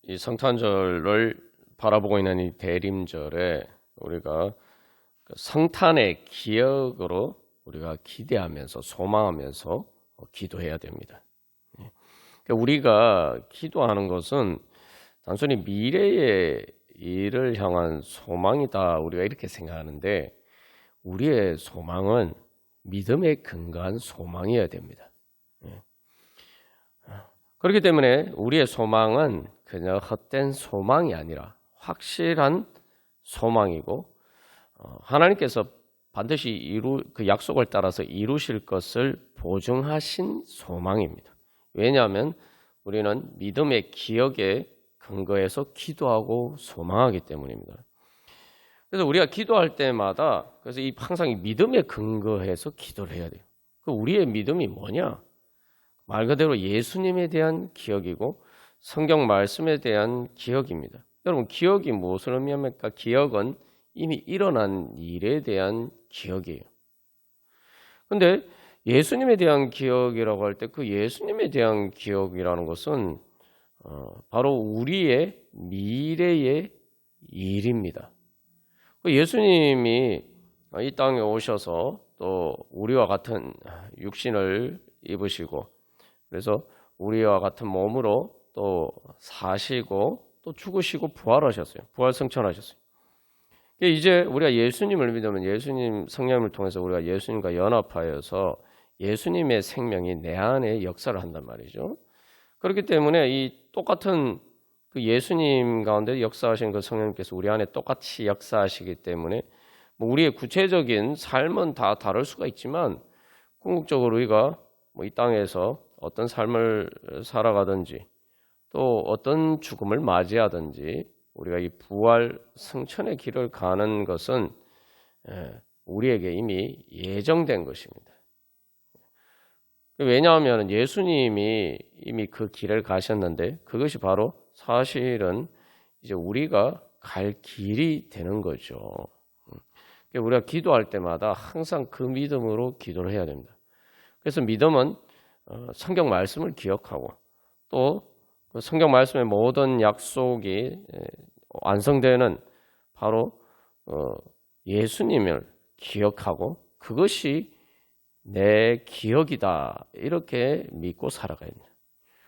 이 성탄절을 바라보고 있는 이 대림절에 우리가 그 성탄의 기억으로 우리가 기대하면서 소망하면서 기도해야 됩니다. 그러니까 우리가 기도하는 것은 단순히 미래의 일을 향한 소망이다 우리가 이렇게 생각하는데 우리의 소망은 믿음에 근거한 소망이어야 됩니다. 그렇기 때문에 우리의 소망은 그냥 헛된 소망이 아니라 확실한 소망이고 하나님께서 반드시 그 약속을 따라서 이루실 것을 보증하신 소망입니다. 왜냐하면 우리는 믿음의 기억에 근거해서 기도하고 소망하기 때문입니다. 그래서 우리가 기도할 때마다 그래서 항상 이 믿음에 근거해서 기도를 해야 돼요. 그 우리의 믿음이 뭐냐? 말 그대로 예수님에 대한 기억이고 성경 말씀에 대한 기억입니다. 여러분 기억이 무엇을 의미합니까? 기억은 이미 일어난 일에 대한 기억이에요. 그런데 예수님에 대한 기억이라고 할 때 그 예수님에 대한 기억이라는 것은 바로 우리의 미래의 일입니다. 예수님이 이 땅에 오셔서 또 우리와 같은 육신을 입으시고 그래서 우리와 같은 몸으로 또 사시고 또 죽으시고 부활하셨어요. 부활승천하셨어요. 이제 우리가 예수님을 믿으면 예수님 성령을 통해서 우리가 예수님과 연합하여서 예수님의 생명이 내 안에 역사를 한단 말이죠. 그렇기 때문에 이 똑같은 그 예수님 가운데 역사하신 그 성령님께서 우리 안에 똑같이 역사하시기 때문에 뭐 우리의 구체적인 삶은 다 다를 수가 있지만 궁극적으로 우리가 뭐 이 땅에서 어떤 삶을 살아가든지 또 어떤 죽음을 맞이하든지 우리가 이 부활 승천의 길을 가는 것은 우리에게 이미 예정된 것입니다. 왜냐하면 예수님이 이미 그 길을 가셨는데 그것이 바로 사실은 이제 우리가 갈 길이 되는 거죠. 우리가 기도할 때마다 항상 그 믿음으로 기도를 해야 됩니다. 그래서 믿음은 성경 말씀을 기억하고 또 그 성경 말씀의 모든 약속이 완성되는 바로 예수님을 기억하고 그것이 내 기억이다 이렇게 믿고 살아가야 됩니다.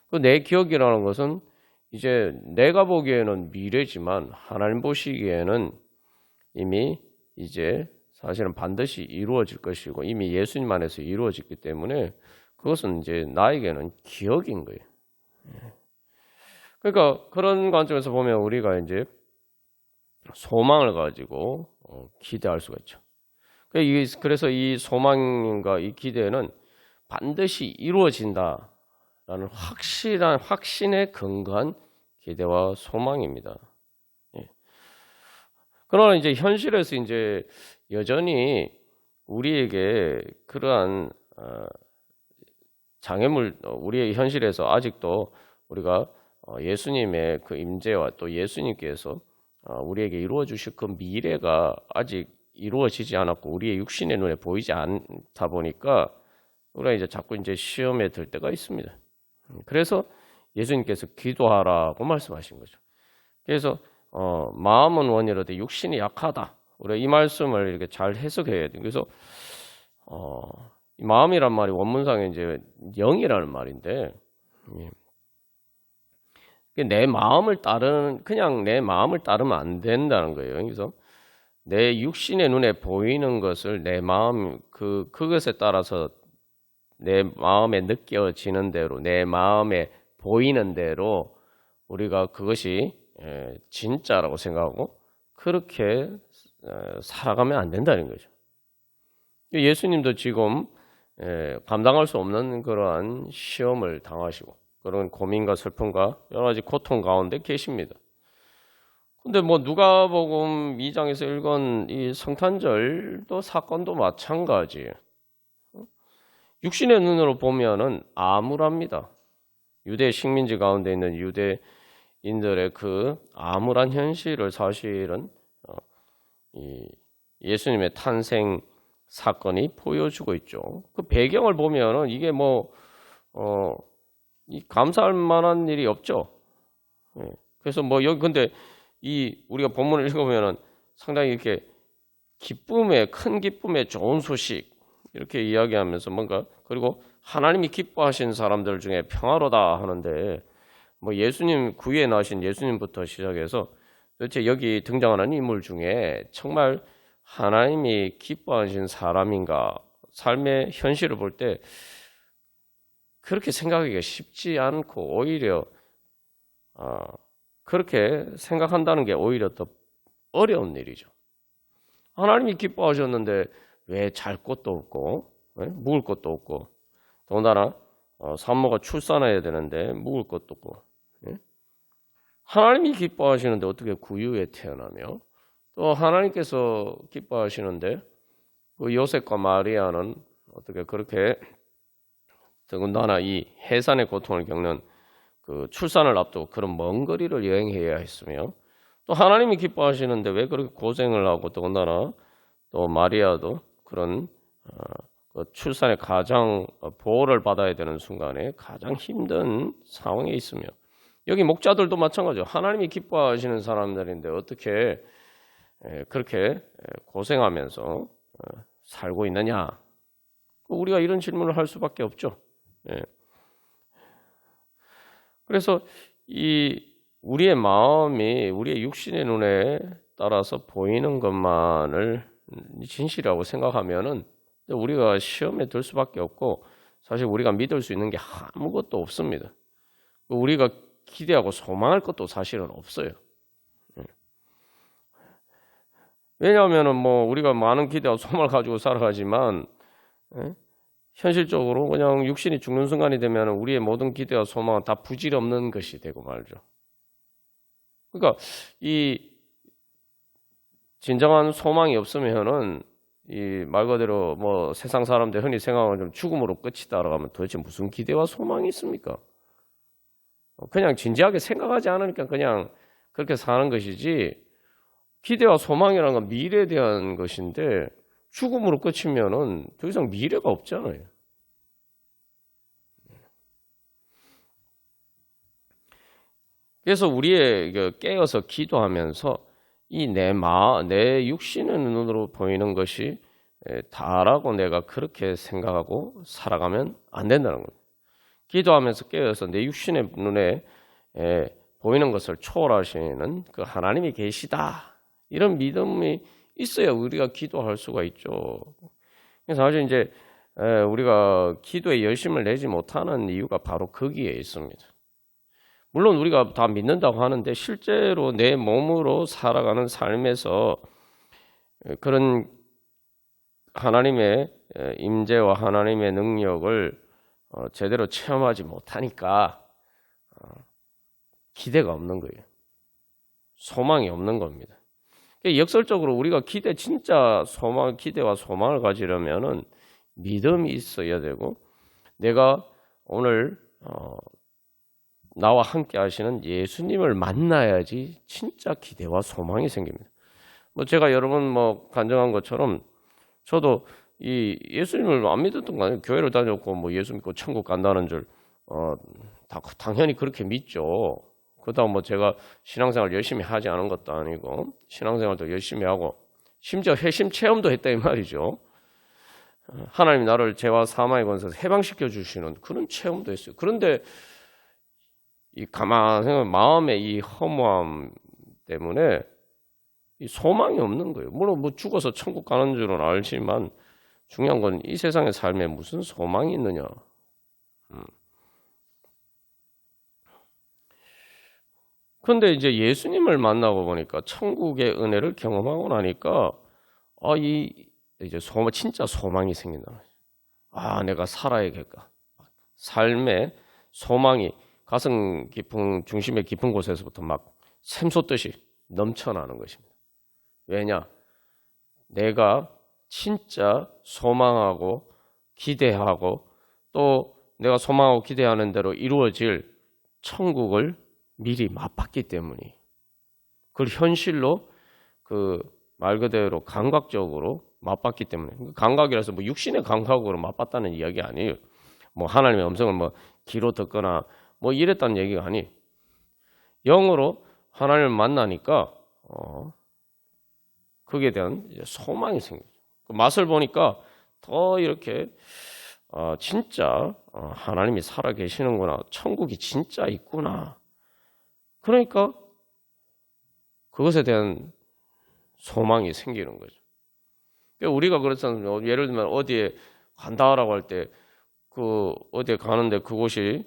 그 내 기억이라는 것은 이제 내가 보기에는 미래지만 하나님 보시기에는 이미 이제 사실은 반드시 이루어질 것이고 이미 예수님 안에서 이루어졌기 때문에 그것은 이제 나에게는 기억인 거예요. 그러니까 그런 관점에서 보면 우리가 이제 소망을 가지고 기대할 수가 있죠. 그래서 이 소망과 이 기대는 반드시 이루어진다라는 확실한 확신에 근거한 기대와 소망입니다. 그러나 이제 현실에서 이제 여전히 우리에게 그러한 장애물 우리의 현실에서 아직도 우리가 예수님의 그 임재와 또 예수님께서 우리에게 이루어 주실 그 미래가 아직 이루어지지 않았고 우리의 육신의 눈에 보이지 않다 보니까 우리가 이제 자꾸 이제 시험에 들 때가 있습니다. 그래서 예수님께서 기도하라고 말씀하신 거죠. 그래서 마음은 원이라도 육신이 약하다. 우리가 이 말씀을 이렇게 잘 해석해야 돼요. 그래서 이 마음이란 말이 원문상에 이제 영이라는 말인데 내 마음을 그냥 내 마음을 따르면 안 된다는 거예요. 그래서 내 육신의 눈에 보이는 것을 내 마음 그것에 따라서 내 마음에 느껴지는 대로 내 마음에 보이는 대로 우리가 그것이 진짜라고 생각하고 그렇게 살아가면 안 된다는 거죠. 예수님도 지금 감당할 수 없는 그러한 시험을 당하시고 그런 고민과 슬픔과 여러 가지 고통 가운데 계십니다. 근데 뭐 누가복음 2장에서 읽은 이 성탄절도 사건도 마찬가지예요. 육신의 눈으로 보면은 암울합니다. 유대 식민지 가운데 있는 유대인들의 그 암울한 현실을 사실은 이 예수님의 탄생 사건이 보여주고 있죠. 그 배경을 보면은 이게 뭐 감사할 만한 일이 없죠. 그래서 뭐 여기 근데 이 우리가 본문을 읽어보면은 상당히 이렇게 기쁨의 큰 기쁨의 좋은 소식 이렇게 이야기하면서 뭔가 그리고 하나님이 기뻐하신 사람들 중에 평화로다 하는데 뭐 예수님 구유에 나오신 예수님부터 시작해서 도대체 여기 등장하는 인물 중에 정말 하나님이 기뻐하신 사람인가 삶의 현실을 볼 때 그렇게 생각하기가 쉽지 않고 오히려 그렇게 생각한다는 게 오히려 더 어려운 일이죠. 하나님이 기뻐하셨는데 왜 잘 곳도 없고 묵을 곳도 없고 더군다나 산모가 출산해야 되는데 묵을 곳도 없고 하나님이 기뻐하시는데 어떻게 구유에 태어나며 또 하나님께서 기뻐하시는데 그 요셉과 마리아는 어떻게 그렇게 더군다나 이 해산의 고통을 겪는 그 출산을 앞두고 그런 먼 거리를 여행해야 했으며 또 하나님이 기뻐하시는데 왜 그렇게 고생을 하고 더군다나 또 마리아도 그런 그 출산의 가장 보호를 받아야 되는 순간에 가장 힘든 상황에 있으며 여기 목자들도 마찬가지죠. 하나님이 기뻐하시는 사람들인데 어떻게 그렇게 고생하면서 살고 있느냐? 우리가 이런 질문을 할 수밖에 없죠. 그래서 이 우리의 마음이 우리의 육신의 눈에 따라서 보이는 것만을 진실이라고 생각하면은 우리가 시험에 들 수밖에 없고 사실 우리가 믿을 수 있는 게 아무것도 없습니다. 우리가 기대하고 소망할 것도 사실은 없어요. 왜냐하면은 뭐 우리가 많은 기대와 소망을 가지고 살아가지만 현실적으로 그냥 육신이 죽는 순간이 되면 우리의 모든 기대와 소망은 다 부질없는 것이 되고 말죠. 그러니까 이 진정한 소망이 없으면은 이 말 그대로 뭐 세상 사람들 흔히 생각하는 좀 죽음으로 끝이다라고 하면 도대체 무슨 기대와 소망이 있습니까? 그냥 진지하게 생각하지 않으니까 그냥 그렇게 사는 것이지 기대와 소망이라는 건 미래에 대한 것인데 죽음으로 끝이면은 더 이상 미래가 없잖아요. 그래서 우리의 깨어서 기도하면서 이 내 육신의 눈으로 보이는 것이 다라고 내가 그렇게 생각하고 살아가면 안 된다는 겁니다. 기도하면서 깨어서 내 육신의 눈에 보이는 것을 초월하시는 그 하나님이 계시다. 이런 믿음이 있어야 우리가 기도할 수가 있죠. 그래서 사실 이제 우리가 기도에 열심을 내지 못하는 이유가 바로 거기에 있습니다. 물론 우리가 다 믿는다고 하는데 실제로 내 몸으로 살아가는 삶에서 그런 하나님의 임재와 하나님의 능력을 제대로 체험하지 못하니까 기대가 없는 거예요. 소망이 없는 겁니다. 역설적으로 우리가 진짜 기대와 소망을 가지려면은 믿음이 있어야 되고 내가 오늘 나와 함께 하시는 예수님을 만나야지 진짜 기대와 소망이 생깁니다. 뭐 제가 여러분 뭐 간증한 것처럼 저도 이 예수님을 안 믿었던 거 아니에요. 교회를 다녔고 뭐 예수 믿고 천국 간다는 줄 당연히 그렇게 믿죠. 그다음 뭐 제가 신앙생활 열심히 하지 않은 것도 아니고 신앙생활도 열심히 하고 심지어 회심 체험도 했다 이 말이죠. 하나님이 나를 죄와 사망의 권세에서 해방시켜 주시는 그런 체험도 했어요. 그런데 이 가만히 생각하면 마음의 이 허무함 때문에 이 소망이 없는 거예요. 물론 뭐 죽어서 천국 가는 줄은 알지만 중요한 건 이 세상의 삶에 무슨 소망이 있느냐. 그런데 이제 예수님을 만나고 보니까 천국의 은혜를 경험하고 나니까 이제 진짜 소망이 생긴다. 내가 살아야겠다. 삶의 소망이 가슴 깊은 중심의 깊은 곳에서부터 막 샘솟듯이 넘쳐나는 것입니다. 왜냐? 내가 진짜 소망하고 기대하고 또 내가 소망하고 기대하는 대로 이루어질 천국을 미리 맛봤기 때문이 그걸 현실로 그 말 그대로 감각적으로 맛봤기 때문에 감각이라서 뭐 육신의 감각으로 맛봤다는 이야기 아니에요. 뭐 하나님의 음성을 뭐 귀로 듣거나 뭐 이랬다는 얘기가 아니에요. 영으로 하나님을 만나니까 거기에 대한 이제 소망이 생겨요. 그 맛을 보니까 더 이렇게 진짜 하나님이 살아 계시는구나. 천국이 진짜 있구나. 그러니까 그것에 대한 소망이 생기는 거죠. 그러니까 우리가 그렇잖아요. 예를 들면 어디에 간다라고 할 때 그 어디에 가는데 그곳이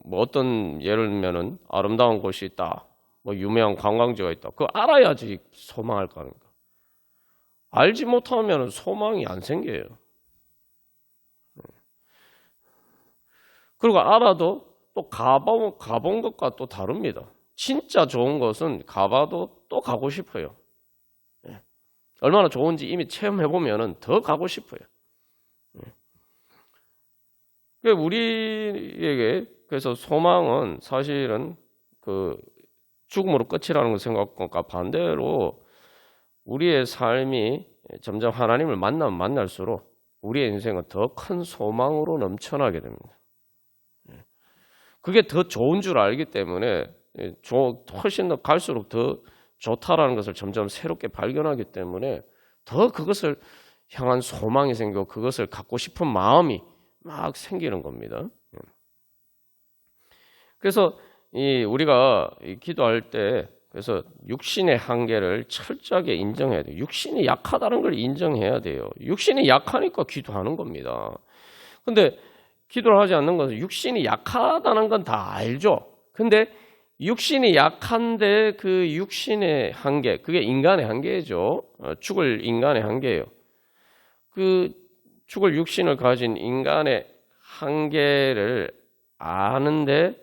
뭐 어떤 예를 들면은 아름다운 곳이 있다. 뭐 유명한 관광지가 있다. 그거 알아야지 소망할 거 아닙니까? 알지 못하면 소망이 안 생겨요. 그리고 알아도 또 가본 것과 또 다릅니다. 진짜 좋은 것은 가봐도 또 가고 싶어요. 얼마나 좋은지 이미 체험해보면 더 가고 싶어요. 우리에게 그래서 소망은 사실은 그 죽음으로 끝이라는 걸 생각과 반대로 우리의 삶이 점점 하나님을 만나면 만날수록 우리의 인생은 더 큰 소망으로 넘쳐나게 됩니다. 그게 더 좋은 줄 알기 때문에 훨씬 더 갈수록 더 좋다라는 것을 점점 새롭게 발견하기 때문에 더 그것을 향한 소망이 생기고 그것을 갖고 싶은 마음이 막 생기는 겁니다. 그래서 우리가 기도할 때 그래서 육신의 한계를 철저하게 인정해야 돼요. 육신이 약하다는 걸 인정해야 돼요. 육신이 약하니까 기도하는 겁니다. 근데 기도를 하지 않는 것은 육신이 약하다는 건 다 알죠. 근데 육신이 약한데 그 육신의 한계, 그게 인간의 한계죠. 죽을 인간의 한계예요. 그 죽을 육신을 가진 인간의 한계를 아는데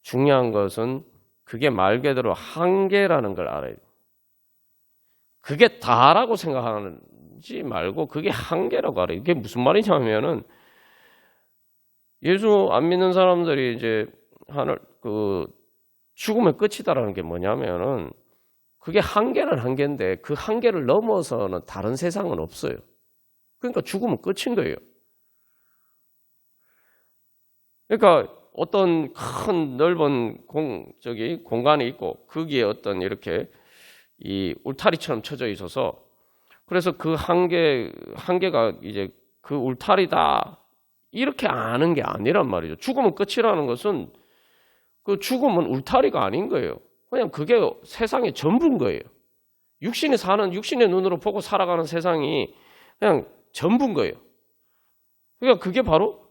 중요한 것은 그게 말 그대로 한계라는 걸 알아야 돼요. 그게 다라고 생각하지 말고 그게 한계라고 알아요. 이게 무슨 말이냐면은 예수 안 믿는 사람들이 이제 죽음의 끝이다라는 게 뭐냐면은 그게 한계는 한계인데 그 한계를 넘어서는 다른 세상은 없어요. 그러니까 죽음은 끝인 거예요. 그러니까 어떤 큰 넓은 공간이 있고 거기에 어떤 이렇게 이 울타리처럼 쳐져 있어서 그래서 그 한계가 이제 그 울타리다 이렇게 아는 게 아니란 말이죠. 죽음은 끝이라는 것은 그 죽음은 울타리가 아닌 거예요. 그냥 그게 세상의 전부인 거예요. 육신의 눈으로 보고 살아가는 세상이 그냥 전부인 거예요. 그러니까 그게 바로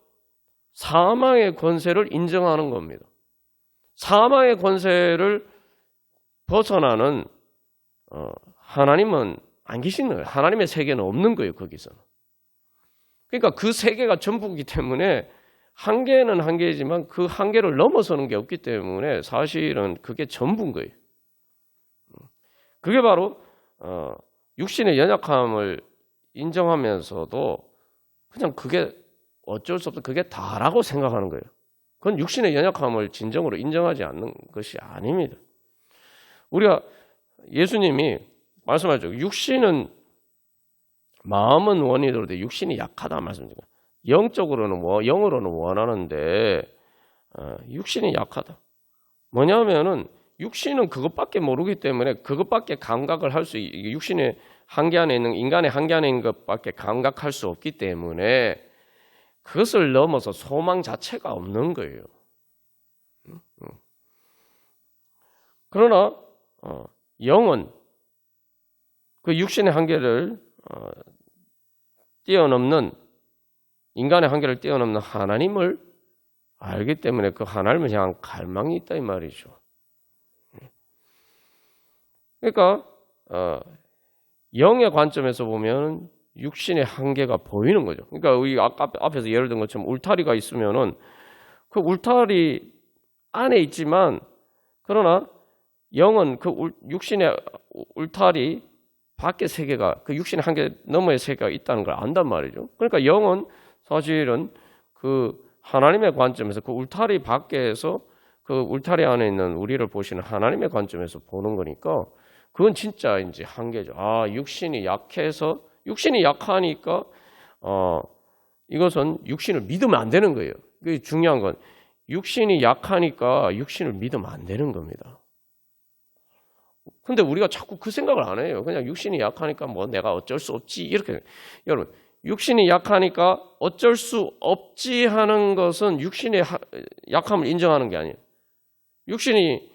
사망의 권세를 인정하는 겁니다. 사망의 권세를 벗어나는 하나님은 안 계신 거예요. 하나님의 세계는 없는 거예요. 거기서는. 그러니까 그 세계가 전부이기 때문에 한계는 한계이지만 그 한계를 넘어서는 게 없기 때문에 사실은 그게 전부인 거예요. 그게 바로 육신의 연약함을 인정하면서도 그냥 그게 어쩔 수 없어 그게 다라고 생각하는 거예요. 그건 육신의 연약함을 진정으로 인정하지 않는 것이 아닙니다. 우리가 예수님이 말씀하셨죠. 육신은 마음은 원이더라도 육신이 약하다 말씀드려요. 영으로는 원하는데 육신이 약하다. 뭐냐면은 육신은 그것밖에 모르기 때문에 그것밖에 감각을 할 수 육신의 한계 안에 있는 인간의 한계 안에 있는 것밖에 감각할 수 없기 때문에 그것을 넘어서 소망 자체가 없는 거예요. 그러나 영은 그 육신의 한계를 뛰어넘는 인간의 한계를 뛰어넘는 하나님을 알기 때문에 그 하나님을 향한 갈망이 있다 이 말이죠. 그러니까 영의 관점에서 보면 육신의 한계가 보이는 거죠. 그러니까 우리 아까 앞에서 예를 든 것처럼 울타리가 있으면은 그 울타리 안에 있지만 그러나 영은 그 육신의 울타리 밖의 세계가 그 육신의 한계 너머의 세계가 있다는 걸 안단 말이죠. 그러니까 영은 사실은 그 하나님의 관점에서 그 울타리 밖에서 그 울타리 안에 있는 우리를 보시는 하나님의 관점에서 보는 거니까 그건 진짜 이제 한계죠. 육신이 약하니까 이것은 육신을 믿으면 안 되는 거예요. 그게 중요한 건 육신이 약하니까 육신을 믿으면 안 되는 겁니다. 근데 우리가 자꾸 그 생각을 안 해요. 그냥 육신이 약하니까 뭐 내가 어쩔 수 없지 이렇게. 여러분, 육신이 약하니까 어쩔 수 없지 하는 것은 육신의 약함을 인정하는 게 아니에요. 육신이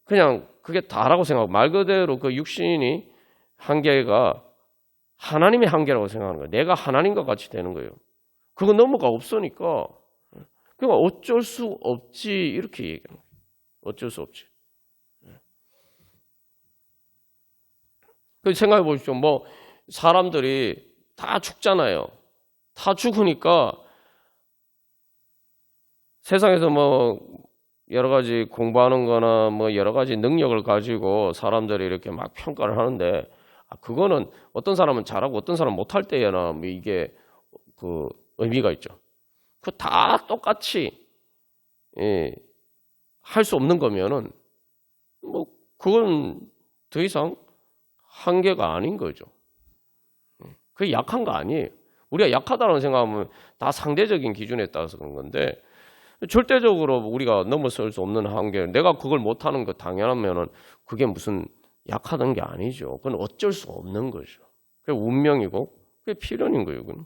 그냥 그게 다라고 생각하고 말 그대로 그 육신이 한계가 하나님의 한계라고 생각하는 거예요. 내가 하나님과 같이 되는 거예요. 그거 너무가 없으니까 그러니까 어쩔 수 없지 이렇게 얘기하는 거예요. 어쩔 수 없지. 그 생각해 보십시오. 뭐 사람들이 다 죽잖아요. 다 죽으니까 세상에서 뭐 여러 가지 공부하는 거나 뭐 여러 가지 능력을 가지고 사람들이 이렇게 막 평가를 하는데 그거는 어떤 사람은 잘하고 어떤 사람은 못할 때에나 뭐 이게 그 의미가 있죠. 그 다 똑같이 할 수 없는 거면은 뭐 그건 더 이상 한계가 아닌 거죠. 그게 약한 거 아니에요. 우리가 약하다는 생각하면 다 상대적인 기준에 따라서 그런 건데 절대적으로 우리가 넘어설 수 없는 한계, 내가 그걸 못하는 거 당연하면은 그게 무슨 약하다는 게 아니죠. 그건 어쩔 수 없는 거죠. 그게 운명이고 그게 필연인 거예요. 그건.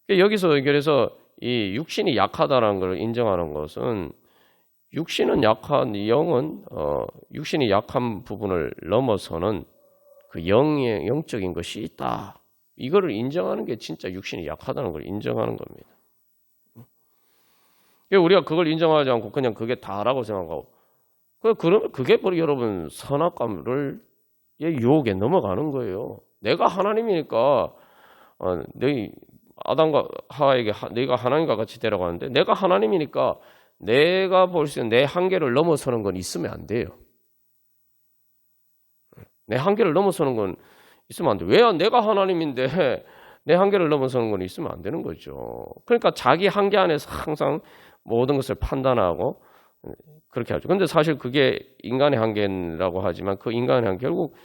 여기서 그래서 이 육신이 약하다는 걸 인정하는 것은 육신은 약한 영은 육신이 약한 부분을 넘어서는 그 영적인 것이 있다. 이거를 인정하는 게 진짜 육신이 약하다는 걸 인정하는 겁니다. 우리가 그걸 인정하지 않고 그냥 그게 다라고 생각하고 그러면 그게 바로 여러분 선악과의 유혹에 넘어가는 거예요. 내가 하나님이니까 너희 아담과 하와에게 너희가 하나님과 같이 데려가는데 내가 하나님이니까 내가 볼 수 있는 내 한계를 넘어서는 건 있으면 안 돼요. 내 한계를 넘어서는 건 있으면 안 돼. 왜 내가 하나님인데 내 한계를 넘어서는 건 있으면 안 되는 거죠. 그러니까 자기 한계 안에서 항상 모든 것을 판단하고 그렇게 하죠. 근데 사실 그게 인간의 한계라고 하지만 그 인간의 한계 결국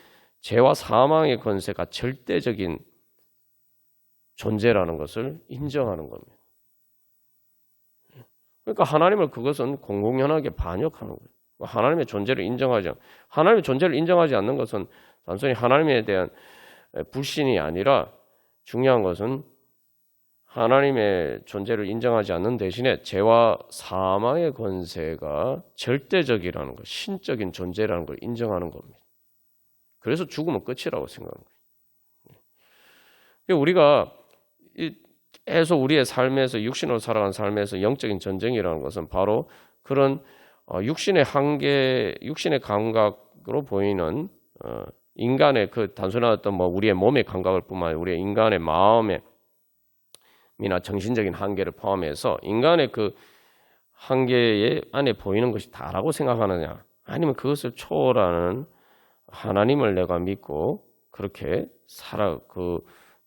죄와 사망의 권세가 절대적인 존재라는 것을 인정하는 겁니다. 그러니까 하나님을 그것은 공공연하게 반역하는 거예요. 하나님의 존재를 하나님의 존재를 인정하지 않는 것은 단순히 하나님에 대한 불신이 아니라 중요한 것은 하나님의 존재를 인정하지 않는 대신에 죄와 사망의 권세가 절대적이라는 것, 신적인 존재라는 걸 인정하는 겁니다. 그래서 죽으면 끝이라고 생각하는 거예요. 우리가 계속 우리의 삶에서 육신으로 살아가는 삶에서 영적인 전쟁이라는 것은 바로 그런 육신의 한계, 육신의 감각으로 보이는 인간의 그 단순한 어떤 뭐 우리의 몸의 감각을 뿐만 아니라 우리의 인간의 마음의 이나 정신적인 한계를 포함해서 인간의 그 한계 안에 보이는 것이 다라고 생각하느냐, 아니면 그것을 초월하는 하나님을 내가 믿고 그렇게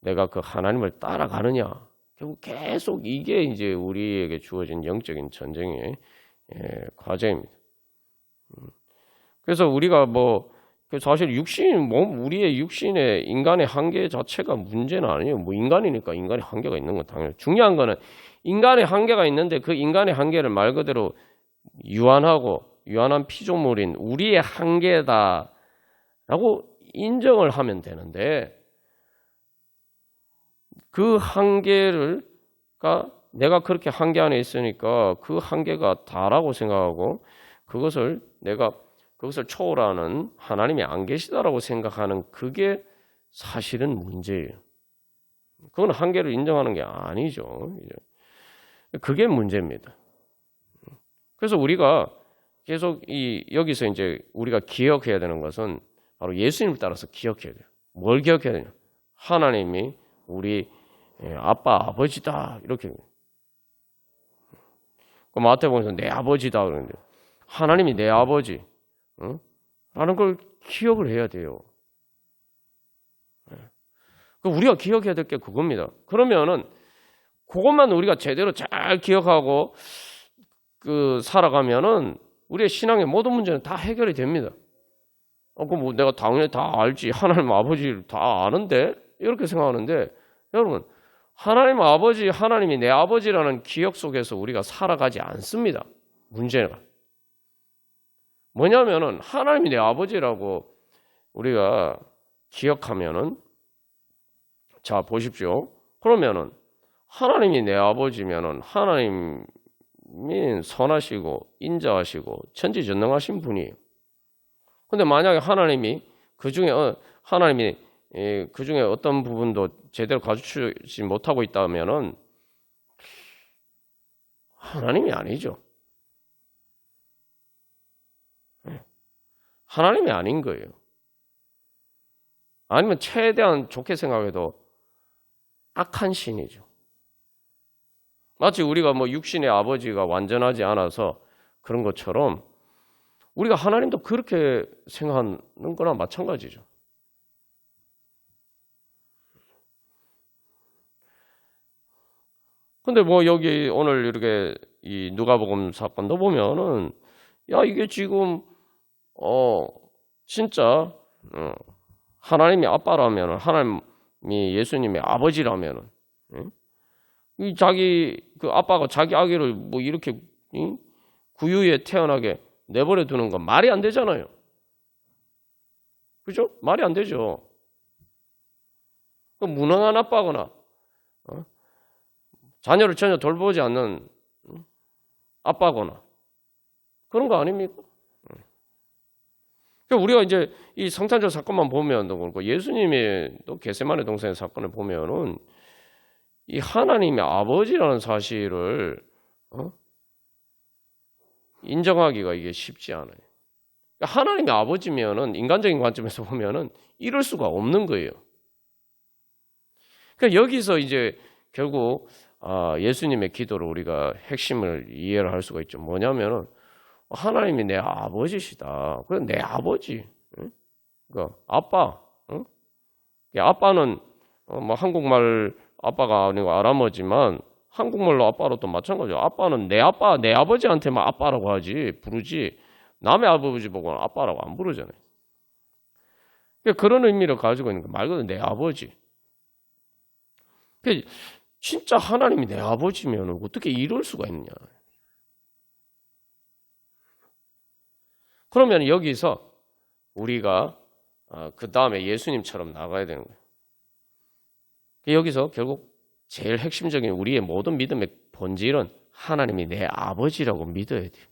내가 그 하나님을 따라가느냐. 결국 계속 이게 이제 우리에게 주어진 영적인 전쟁의 과제입니다. 그래서 우리가 사실 우리의 육신의 인간의 한계 자체가 문제는 아니에요. 뭐 인간이니까 인간의 한계가 있는 건 당연히. 중요한 거는 인간의 한계가 있는데 그 인간의 한계를 말 그대로 유한한 피조물인 우리의 한계다라고 인정을 하면 되는데 그 내가 그렇게 한계 안에 있으니까 그 한계가 다라고 생각하고 그것을 초월하는 하나님이 안 계시다라고 생각하는 그게 사실은 문제예요. 그건 한계를 인정하는 게 아니죠. 그게 문제입니다. 그래서 우리가 계속 여기서 이제 우리가 기억해야 되는 것은 바로 예수님을 따라서 기억해야 돼요. 뭘 기억해야 되냐? 하나님이 우리 아빠, 아버지다 이렇게. 마태복음에서 내 아버지다 그러는데 하나님이 내 아버지. 라는 걸 기억을 해야 돼요. 우리가 기억해야 될 게 그겁니다. 그러면은 그것만 우리가 제대로 잘 기억하고 살아가면은 우리의 신앙의 모든 문제는 다 해결이 됩니다. 그럼 내가 당연히 다 알지. 하나님 아버지를 다 아는데 이렇게 생각하는데 여러분 하나님 아버지, 하나님이 내 아버지라는 기억 속에서 우리가 살아가지 않습니다. 문제가. 뭐냐면은 하나님이 내 아버지라고 우리가 기억하면은, 자 보십시오. 그러면은 하나님이 내 아버지면은 하나님이 선하시고 인자하시고 천지전능하신 분이에요. 근데 만약에 하나님이 하나님이 그 중에 어떤 부분도 제대로 가르치지 못하고 있다면은 하나님이 아니죠. 하나님이 아닌 거예요. 아니면 최대한 좋게 생각해도 악한 신이죠. 마치 우리가 뭐 육신의 아버지가 완전하지 않아서 그런 것처럼 우리가 하나님도 그렇게 생각하는 거나 마찬가지죠. 근데 뭐 여기 오늘 이렇게 이 누가복음 사건도 보면은 야 이게 지금 진짜 하나님이 아빠라면은 하나님이 예수님의 아버지라면은 이 자기 그 아빠가 자기 아기를 뭐 이렇게 구유에 태어나게 내버려 두는 건 말이 안 되잖아요. 그죠? 말이 안 되죠. 그 무능한 아빠거나 자녀를 전혀 돌보지 않는 아빠거나 그런 거 아닙니까? 그러니까 우리가 이제 이 성탄절 사건만 보면 그렇고 예수님의 또 겟세마네 동산의 사건을 보면은 이 하나님의 아버지라는 사실을 인정하기가 이게 쉽지 않아요. 그러니까 하나님의 아버지면은 인간적인 관점에서 보면은 이럴 수가 없는 거예요. 그러니까 여기서 이제 결국 예수님의 기도를 우리가 핵심을 이해를 할 수가 있죠. 뭐냐면은 하나님이 내 아버지시다. 그래 내 아버지. 그러니까 아빠. 아빠는 뭐 한국말 아빠가 아니고 아람어지만 한국말로 아빠로 또 마찬가지죠. 아빠는 내 아빠, 내 아버지한테만 아빠라고 부르지 남의 아버지 보고는 아빠라고 안 부르잖아요. 그러니까 그런 의미를 가지고 있는 거 말 그대로 내 아버지. 그러니까 진짜 하나님이 내 아버지면 어떻게 이럴 수가 있느냐. 그러면 여기서 우리가 그 다음에 예수님처럼 나가야 되는 거예요. 여기서 결국 제일 핵심적인 우리의 모든 믿음의 본질은 하나님이 내 아버지라고 믿어야 돼요.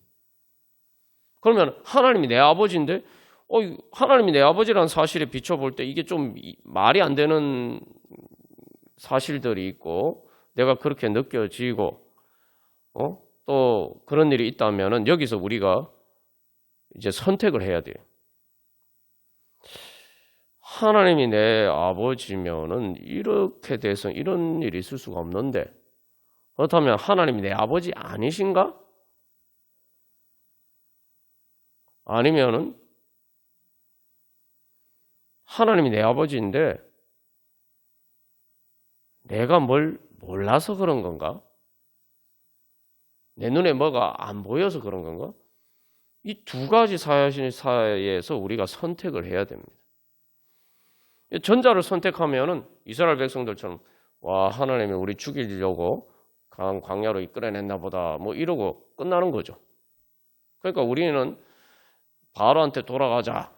그러면 하나님이 내 아버지인데 하나님이 내 아버지라는 사실에 비춰볼 때 이게 좀 말이 안 되는 사실들이 있고 내가 그렇게 느껴지고 또 그런 일이 있다면은 여기서 우리가 이제 선택을 해야 돼요. 하나님이 내 아버지면은 이렇게 돼서 이런 일이 있을 수가 없는데 그렇다면 하나님이 내 아버지 아니신가? 아니면은 하나님이 내 아버지인데 내가 뭘 몰라서 그런 건가? 내 눈에 뭐가 안 보여서 그런 건가? 이 두 가지 사이에서 우리가 선택을 해야 됩니다. 전자를 선택하면은 이스라엘 백성들처럼 와 하나님이 우리 죽이려고 광야로 이끌어냈나 보다 뭐 이러고 끝나는 거죠. 그러니까 우리는 바로한테 돌아가자.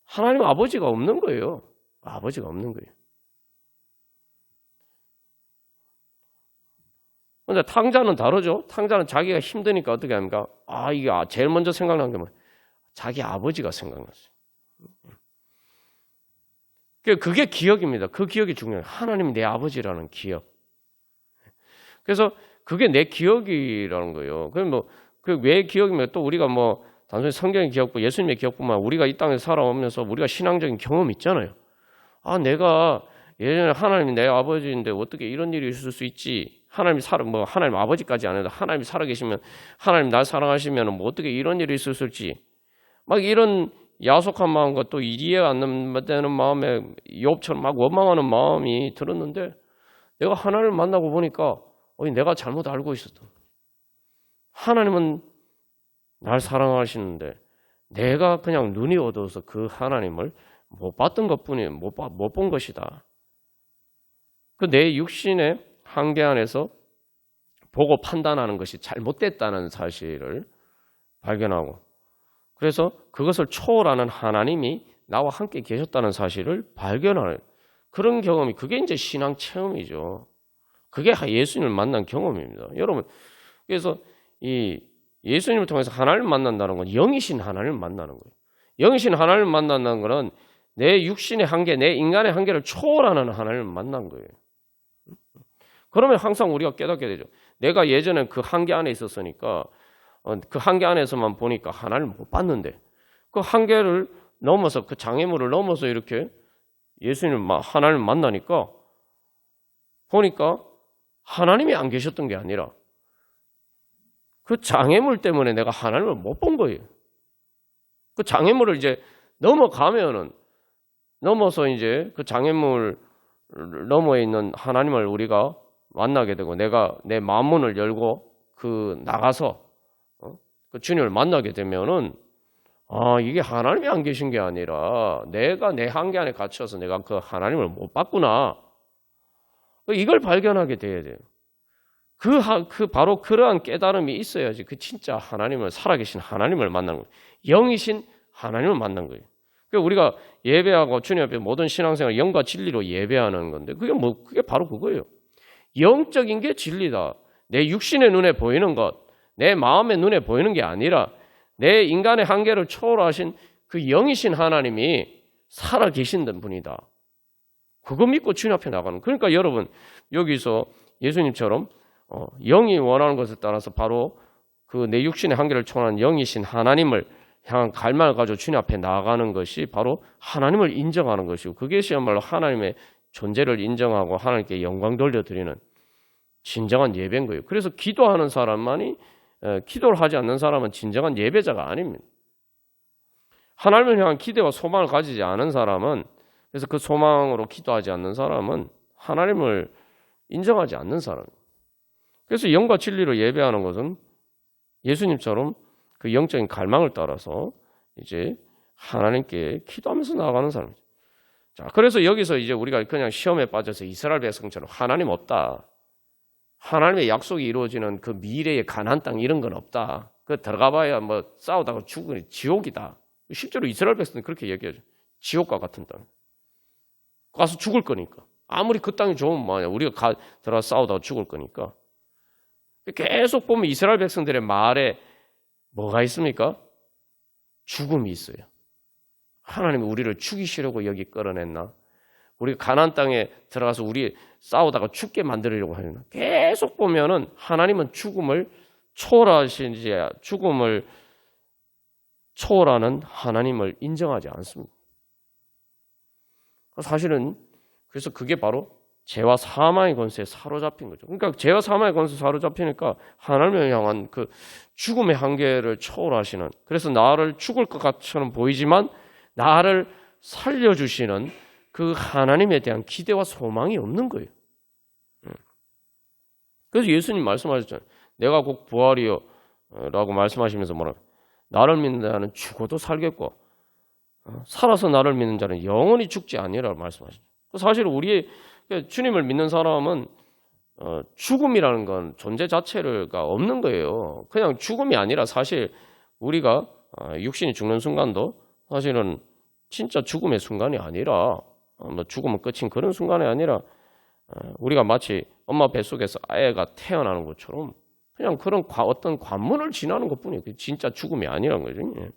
하나님 아버지가 없는 거예요. 아버지가 없는 거예요. 근데 탕자는 다르죠. 탕자는 자기가 힘드니까 어떻게 합니까? 이게 제일 먼저 생각난 게 뭐예요? 자기 아버지가 생각났어요. 그게 기억입니다. 그 기억이 중요해요. 하나님이 내 아버지라는 기억. 그래서 그게 내 기억이라는 거예요. 그럼 뭐 그 왜 기억이면 또 우리가 뭐 단순히 성경의 기억뿐 예수님의 기억뿐만 우리가 이 땅에 살아오면서 우리가 신앙적인 경험이 있잖아요. 내가 예전에 하나님이 내 아버지인데 어떻게 이런 일이 있을 수 있지? 하나님 하나님 아버지까지 안 해도 하나님이 살아계시면 하나님 날 사랑하시면 뭐 어떻게 이런 일이 있었을지 막 이런 야속한 마음과 또 이해가 안 되는 마음에 욥처럼 막 원망하는 마음이 들었는데 내가 하나님을 만나고 보니까 내가 잘못 알고 있었던 하나님은 날 사랑하시는데 내가 그냥 눈이 어두워서 그 하나님을 못 봤던 것뿐이 못 본 것이다. 그 내 육신의 한계 안에서 보고 판단하는 것이 잘못됐다는 사실을 발견하고, 그래서 그것을 초월하는 하나님이 나와 함께 계셨다는 사실을 발견하는 그런 경험이, 그게 이제 신앙 체험이죠. 그게 예수님을 만난 경험입니다. 여러분, 그래서 이 예수님을 통해서 하나님을 만난다는 건 영이신 하나님을 만나는 거예요. 영이신 하나님을 만난다는 것은 내 육신의 한계, 내 인간의 한계를 초월하는 하나님을 만난 거예요. 그러면 항상 우리가 깨닫게 되죠. 내가 예전에 그 한계 안에 있었으니까 그 한계 안에서만 보니까 하나님을 못 봤는데, 그 한계를 넘어서, 그 장애물을 넘어서 이렇게 하나님을 만나니까 보니까 하나님이 안 계셨던 게 아니라 그 장애물 때문에 내가 하나님을 못 본 거예요. 그 장애물을 이제 넘어서 이제 그 장애물 너머에 있는 하나님을 우리가 만나게 되고, 내가 내 마음문을 열고 나가서 그 주님을 만나게 되면은, 이게 하나님이 안 계신 게 아니라 내가 내 한계 안에 갇혀서 내가 그 하나님을 못 봤구나. 이걸 발견하게 돼야 돼요. 바로 그러한 깨달음이 있어야지 그 진짜 하나님을, 살아계신 하나님을 만나는 거예요. 영이신 하나님을 만난 거예요. 그러니까 우리가 예배하고 주님 앞에 모든 신앙생활 영과 진리로 예배하는 건데, 그게 바로 그거예요. 영적인 게 진리다. 내 육신의 눈에 보이는 것, 내 마음의 눈에 보이는 게 아니라 내 인간의 한계를 초월하신 그 영이신 하나님이 살아계신 분이다. 그거 믿고 주님 앞에 나가는. 그러니까 여러분, 여기서 예수님처럼 영이 원하는 것에 따라서 바로 그 내 육신의 한계를 초월한 영이신 하나님을 향한 갈망을 가지고 주님 앞에 나아가는 것이 바로 하나님을 인정하는 것이고, 그것이야말로 하나님의 존재를 인정하고 하나님께 영광 돌려드리는 진정한 예배인 거예요. 그래서 기도하는 사람만이, 기도를 하지 않는 사람은 진정한 예배자가 아닙니다. 하나님을 향한 기대와 소망을 가지지 않은 사람은, 그래서 그 소망으로 기도하지 않는 사람은 하나님을 인정하지 않는 사람이에요. 그래서 영과 진리로 예배하는 것은 예수님처럼 그 영적인 갈망을 따라서 이제 하나님께 기도하면서 나아가는 사람이죠. 자, 그래서 여기서 이제 우리가 그냥 시험에 빠져서 이스라엘 백성처럼 하나님 없다, 하나님의 약속이 이루어지는 그 미래의 가나안 땅 이런 건 없다, 그 들어가봐야 뭐 싸우다가 죽으니 지옥이다. 실제로 이스라엘 백성은 그렇게 얘기하죠. 지옥과 같은 땅. 가서 죽을 거니까. 아무리 그 땅이 좋으면 뭐냐, 우리가 들어가 싸우다가 죽을 거니까. 계속 보면 이스라엘 백성들의 말에 뭐가 있습니까? 죽음이 있어요. 하나님이 우리를 죽이시려고 여기 끌어냈나? 우리 가나안 땅에 들어가서 우리 싸우다가 죽게 만들려고 하나? 계속 보면은 하나님은 죽음을 초월하시지, 죽음을 초월하는 하나님을 인정하지 않습니다. 사실은 그래서 그게 바로 죄와 사망의 권세에 사로잡힌 거죠. 그러니까 죄와 사망의 권세에 사로잡히니까 하나님을 향한 그 죽음의 한계를 초월하시는, 그래서 나를 죽을 것 같처럼 보이지만 나를 살려주시는 그 하나님에 대한 기대와 소망이 없는 거예요. 그래서 예수님 말씀하셨잖아요. 내가 곧 부활이요 라고 말씀하시면서 뭐라, 나를 믿는 자는 죽어도 살겠고 살아서 나를 믿는 자는 영원히 죽지 아니라고 말씀하시죠. 사실 우리 주님을 믿는 사람은 죽음이라는 건 존재 자체가 없는 거예요. 그냥 죽음이 아니라 사실 우리가 육신이 죽는 순간도 사실은 진짜 죽음의 순간이 아니라, 뭐 죽으면 끝인 그런 순간이 아니라 우리가 마치 엄마 뱃속에서 아이가 태어나는 것처럼 그냥 그런 어떤 관문을 지나는 것뿐이에요. 진짜 죽음이 아니라는 거죠.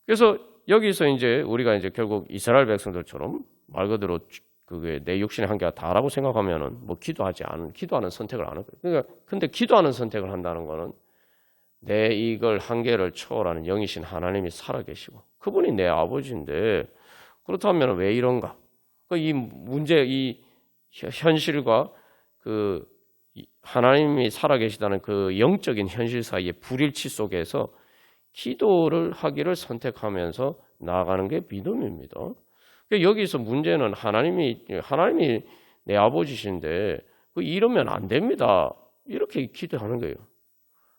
그래서 여기서 이제 우리가 이제 결국 이스라엘 백성들처럼 말 그대로 그게 내 육신의 한계가 다라고 생각하면은 뭐 기도하는 선택을 안 할 거예요. 그러니까 근데 기도하는 선택을 한다는 거는 내 이걸 한계를 초월하는 영이신 하나님이 살아계시고 그분이 내 아버지인데, 그렇다면 왜 이런가? 이 문제, 이 현실과 그 하나님이 살아계시다는 그 영적인 현실 사이의 불일치 속에서 기도를 하기를 선택하면서 나아가는 게 믿음입니다. 여기서 문제는 하나님이 내 아버지신데 이러면 안 됩니다. 이렇게 기도하는 거예요.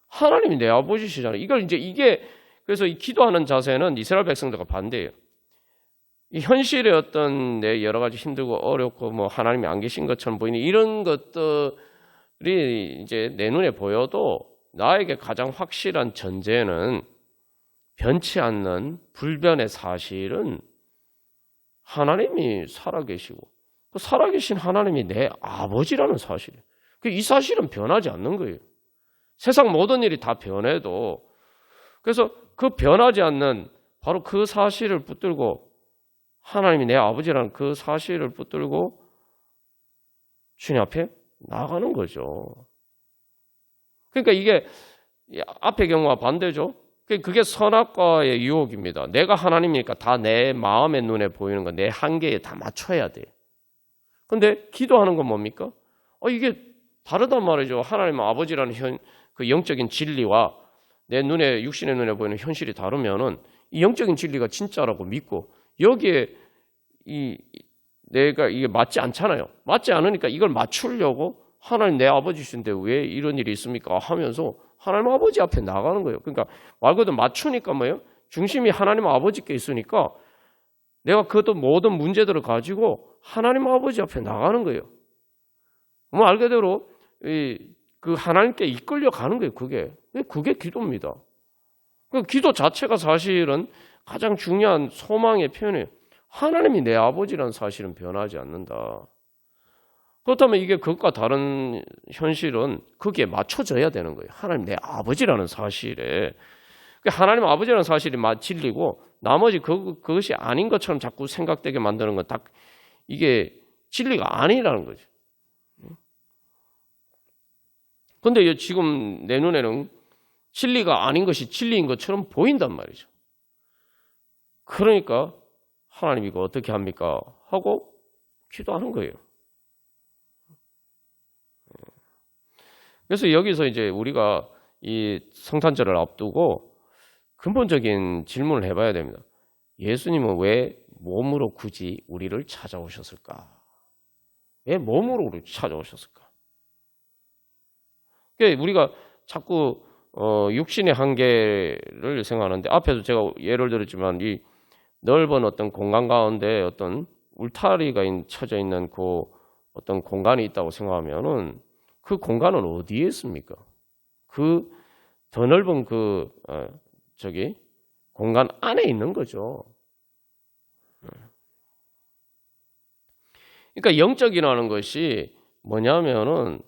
하나님이 내 아버지시잖아요. 그래서 이 기도하는 자세는 이스라엘 백성들과 반대예요. 이 현실의 어떤 내 여러 가지 힘들고 어렵고 뭐 하나님이 안 계신 것처럼 보이는 이런 것들이 이제 내 눈에 보여도 나에게 가장 확실한 전제는 변치 않는 불변의 사실은 하나님이 살아계시고 그 살아계신 하나님이 내 아버지라는 사실이에요. 이 사실은 변하지 않는 거예요. 세상 모든 일이 다 변해도 그래서 그 변하지 않는 바로 그 사실을 붙들고 하나님이 내 아버지라는 그 사실을 붙들고 주님 앞에 나가는 거죠. 그러니까 이게 앞의 경우와 반대죠. 그게 선악과의 유혹입니다. 내가 하나님이니까 다 내 마음의 눈에 보이는 거, 내 한계에 다 맞춰야 돼. 근데 기도하는 건 뭡니까? 이게 다르단 말이죠. 하나님 아버지라는 그 영적인 진리와 내 눈에, 육신의 눈에 보이는 현실이 다르면은 이 영적인 진리가 진짜라고 믿고 여기에 내가 이게 맞지 않잖아요. 맞지 않으니까 이걸 맞추려고 하나님 내 아버지신데 왜 이런 일이 있습니까? 하면서 하나님 아버지 앞에 나가는 거예요. 그러니까 말 그대로 맞추니까 뭐예요? 중심이 하나님 아버지께 있으니까 내가 그것도 모든 문제들을 가지고 하나님 아버지 앞에 나가는 거예요. 말 그대로 그 하나님께 이끌려 가는 거예요. 그게 기도입니다. 그 기도 자체가 사실은 가장 중요한 소망의 표현이에요. 하나님이 내 아버지라는 사실은 변하지 않는다. 그렇다면 이게 그것과 다른 현실은 거기에 맞춰져야 되는 거예요. 하나님 내 아버지라는 사실에. 하나님 아버지라는 사실이 진리고 나머지 그것이 아닌 것처럼 자꾸 생각되게 만드는 건 딱 이게 진리가 아니라는 거죠. 그런데 지금 내 눈에는 진리가 아닌 것이 진리인 것처럼 보인단 말이죠. 그러니까 하나님 이거 어떻게 합니까? 하고 기도하는 거예요. 그래서 여기서 이제 우리가 이 성탄절을 앞두고 근본적인 질문을 해봐야 됩니다. 예수님은 왜 몸으로 굳이 우리를 찾아오셨을까? 왜 몸으로 우리를 찾아오셨을까? 그러니까 우리가 자꾸 육신의 한계를 생각하는데 앞에서 제가 예를 들었지만 이 넓은 어떤 공간 가운데 어떤 울타리가 쳐져 있는 그 어떤 공간이 있다고 생각하면은 그 공간은 어디에 있습니까? 그 더 넓은 공간 안에 있는 거죠. 그러니까 영적이라는 것이 뭐냐면은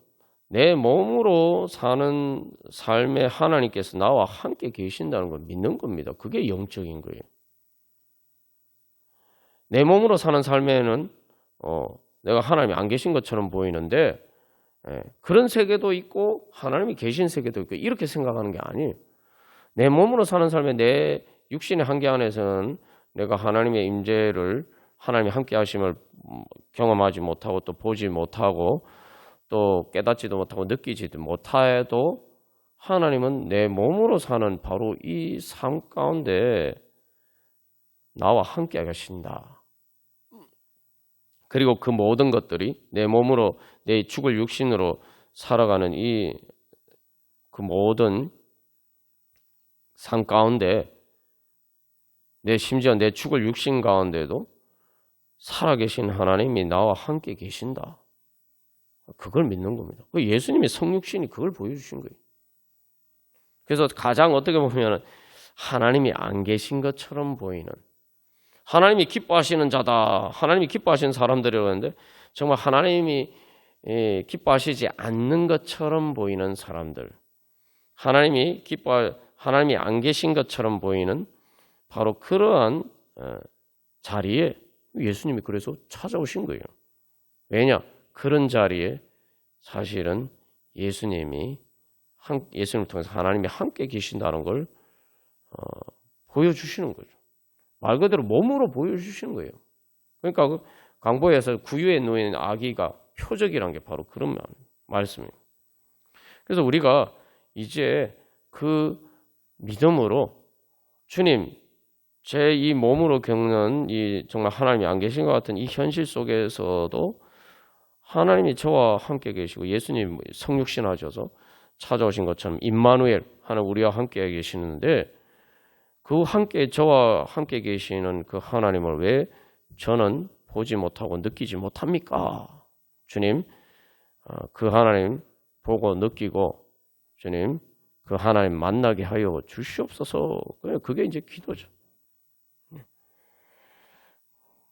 내 몸으로 사는 삶에 하나님께서 나와 함께 계신다는 걸 믿는 겁니다. 그게 영적인 거예요. 내 몸으로 사는 삶에는 내가 하나님이 안 계신 것처럼 보이는데 그런 세계도 있고 하나님이 계신 세계도 있고 이렇게 생각하는 게 아니에요. 내 몸으로 사는 삶에 내 육신의 한계 안에서는 내가 하나님의 임재를 하나님이 함께 하심을 경험하지 못하고 또 보지 못하고 또 깨닫지도 못하고 느끼지도 못해도 하나님은 내 몸으로 사는 바로 이 삶 가운데 나와 함께 계신다. 그리고 그 모든 것들이 내 몸으로 내 죽을 육신으로 살아가는 그 모든 삶 가운데 심지어 내 죽을 육신 가운데도 살아계신 하나님이 나와 함께 계신다. 그걸 믿는 겁니다. 예수님의 성육신이 그걸 보여주신 거예요. 그래서 가장 어떻게 보면 하나님이 안 계신 것처럼 보이는 하나님이 기뻐하시는 자다. 하나님이 기뻐하시는 사람들이라고 하는데 정말 하나님이 기뻐하시지 않는 것처럼 보이는 사람들. 하나님이 안 계신 것처럼 보이는 바로 그러한 자리에 예수님이 그래서 찾아오신 거예요. 왜냐? 그런 자리에 사실은 예수님을 통해서 하나님이 함께 계신다는 걸 보여주시는 거죠. 말 그대로 몸으로 보여주시는 거예요. 그러니까 그 강보에서 구유에 놓인 아기가 표적이란 게 바로 그런 말씀이에요. 그래서 우리가 이제 그 믿음으로 주님, 제 이 몸으로 겪는 이 정말 하나님이 안 계신 것 같은 이 현실 속에서도 하나님이 저와 함께 계시고 예수님 성육신 하셔서 찾아오신 것처럼 임마누엘 하는 우리와 함께 계시는데 그 저와 함께 계시는 그 하나님을 왜 저는 보지 못하고 느끼지 못합니까? 주님, 그 하나님 보고 느끼고 주님 그 하나님 만나게 하여 주시옵소서. 그게 이제 기도죠.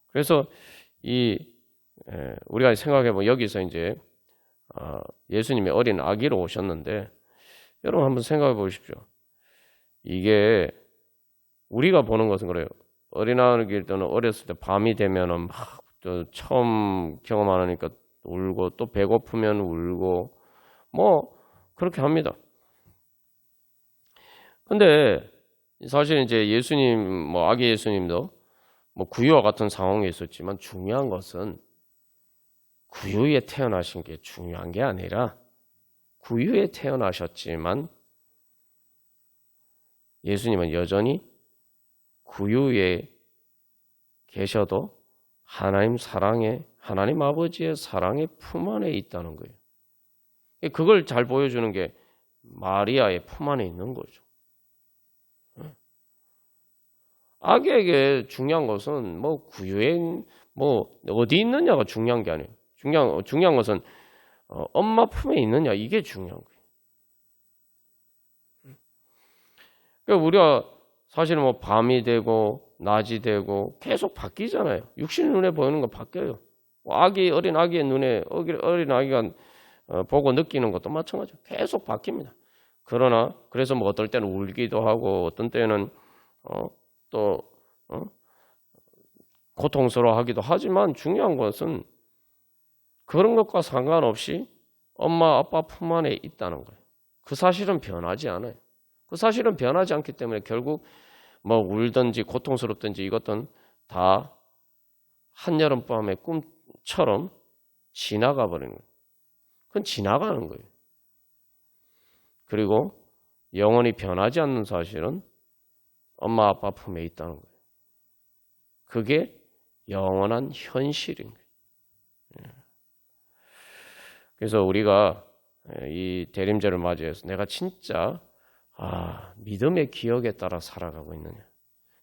그래서 우리가 생각해보면 여기서 이제 예수님이 어린 아기로 오셨는데 여러분 한번 생각해 보십시오. 이게 우리가 보는 것은 그래요. 어린 아기일 때는 어렸을 때 밤이 되면은 막 처음 경험하니까 울고 또 배고프면 울고 뭐 그렇게 합니다. 근데 사실 이제 예수님 뭐 아기 예수님도 뭐 구유와 같은 상황에 있었지만 중요한 것은 구유에 태어나신 게 중요한 게 아니라 구유에 태어나셨지만 예수님은 여전히 구유에 계셔도 하나님 아버지의 사랑의 품 안에 있다는 거예요. 그걸 잘 보여주는 게 마리아의 품 안에 있는 거죠. 아기에게 중요한 것은 뭐 구유에 뭐 어디 있느냐가 중요한 게 아니에요. 중요한 것은 엄마 품에 있느냐 이게 중요한 거예요. 그러니까 우리가 사실은 뭐 밤이 되고 낮이 되고 계속 바뀌잖아요. 육신 눈에 보이는 거 바뀌어요. 어린 아기의 눈에 어린 아기가 보고 느끼는 것도 마찬가지예요. 계속 바뀝니다. 그래서 뭐 어떨 때는 울기도 하고 어떤 때는 또 고통스러워하기도 하지만 중요한 것은 그런 것과 상관없이 엄마 아빠 품 안에 있다는 거예요. 그 사실은 변하지 않아요. 그 사실은 변하지 않기 때문에 결국 뭐 울든지 고통스럽든지 이것은 다 한여름밤의 꿈처럼 지나가 버리는 거예요. 그건 지나가는 거예요. 그리고 영원히 변하지 않는 사실은 엄마 아빠 품에 있다는 거예요. 그게 영원한 현실인 거예요. 그래서 우리가 이 대림절을 맞이해서 내가 진짜 믿음의 기억에 따라 살아가고 있느냐.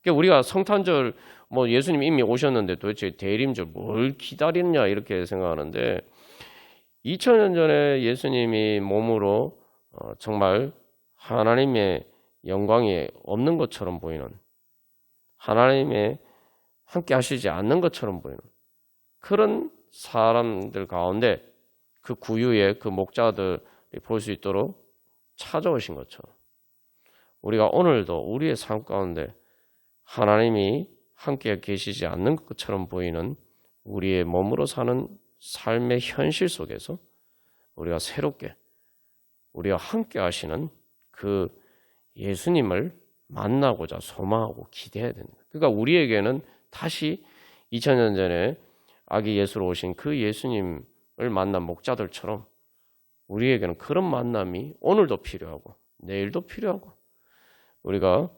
그러니까 우리가 성탄절 뭐 예수님 이미 오셨는데 도대체 대림절 뭘 기다리느냐 이렇게 생각하는데 2000년 전에 예수님이 몸으로 정말 하나님의 영광이 없는 것처럼 보이는 하나님의 함께 하시지 않는 것처럼 보이는 그런 사람들 가운데 그 구유의 그 목자들이 볼 수 있도록 찾아오신 것처럼 우리가 오늘도 우리의 삶 가운데 하나님이 함께 계시지 않는 것처럼 보이는 우리의 몸으로 사는 삶의 현실 속에서 우리가 새롭게 우리와 함께 하시는 그 예수님을 만나고자 소망하고 기대해야 됩니다. 그러니까 우리에게는 다시 2000년 전에 아기 예수로 오신 그 예수님을 만난 목자들처럼 우리에게는 그런 만남이 오늘도 필요하고 내일도 필요하고 우리가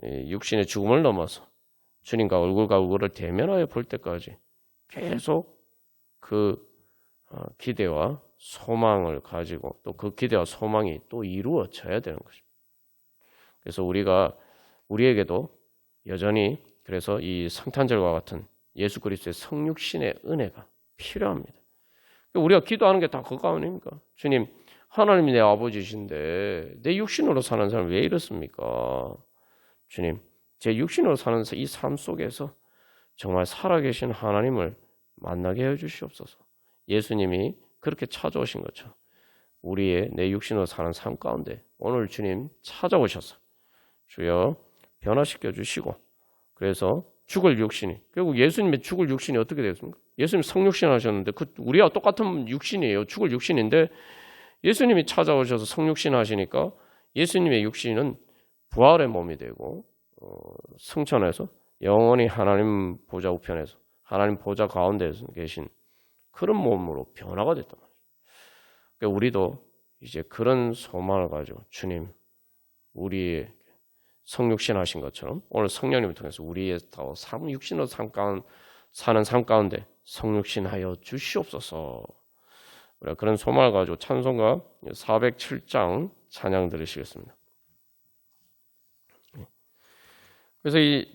육신의 죽음을 넘어서 주님과 얼굴과 얼굴을 대면하여 볼 때까지 계속 그 기대와 소망을 가지고 또 그 기대와 소망이 또 이루어져야 되는 것입니다. 그래서 우리에게도 여전히 그래서 이 성탄절과 같은 예수 그리스도의 성육신의 은혜가 필요합니다. 우리가 기도하는 게 다 그거 아닙니까? 주님, 하나님이 내 아버지신데 내 육신으로 사는 사람 왜 이렇습니까? 주님, 제 육신으로 사는 이 삶 속에서 정말 살아계신 하나님을 만나게 해주시옵소서. 예수님이 그렇게 찾아오신 것처럼 우리의 내 육신으로 사는 삶 가운데 오늘 주님 찾아오셔서 주여 변화시켜 주시고 그래서 죽을 육신이 결국 예수님의 죽을 육신이 어떻게 되었습니까? 예수님 성육신 하셨는데 우리와 똑같은 육신이에요. 죽을 육신인데 예수님이 찾아오셔서 성육신 하시니까 예수님의 육신은 부활의 몸이 되고 승천해서 영원히 하나님 보좌 우편에서 하나님 보좌 가운데 계신 그런 몸으로 변화가 됐단 말이에요. 그러니까 우리도 이제 그런 소망을 가지고 주님 우리의 성육신 하신 것처럼 오늘 성령님을 통해서 우리의 육신으로 사는 삶 가운데 성육신하여 주시옵소서. 우리가 그런 소망을 가지고 찬송가 407장 찬양 들으시겠습니다. 그래서 이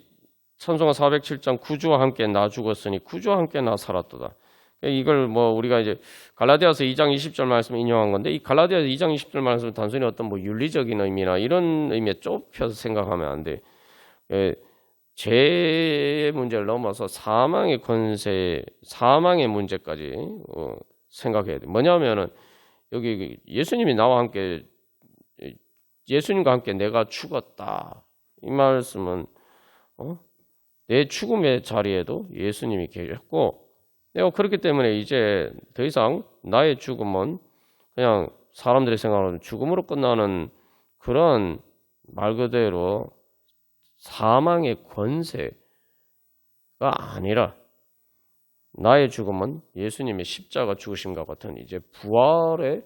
찬송가 407장 구주와 함께 나 죽었으니 구주와 함께 나 살았도다. 이걸 뭐 우리가 이제 갈라디아서 2장 20절 말씀 인용한 건데, 이 갈라디아서 2장 20절 말씀은 단순히 어떤 뭐 윤리적인 의미나 이런 의미에 좁혀서 생각하면 안 돼. 죄의 문제를 넘어서 사망의 권세, 사망의 문제까지 생각해야 돼. 뭐냐면은 여기 예수님이 나와 함께, 예수님과 함께 내가 죽었다, 이 말씀은 내 죽음의 자리에도 예수님이 계셨고, 내가 그렇기 때문에 이제 더 이상 나의 죽음은 그냥 사람들이 생각하는 죽음으로 끝나는 그런 말 그대로 사망의 권세가 아니라, 나의 죽음은 예수님의 십자가 죽으심과 같은 이제 부활에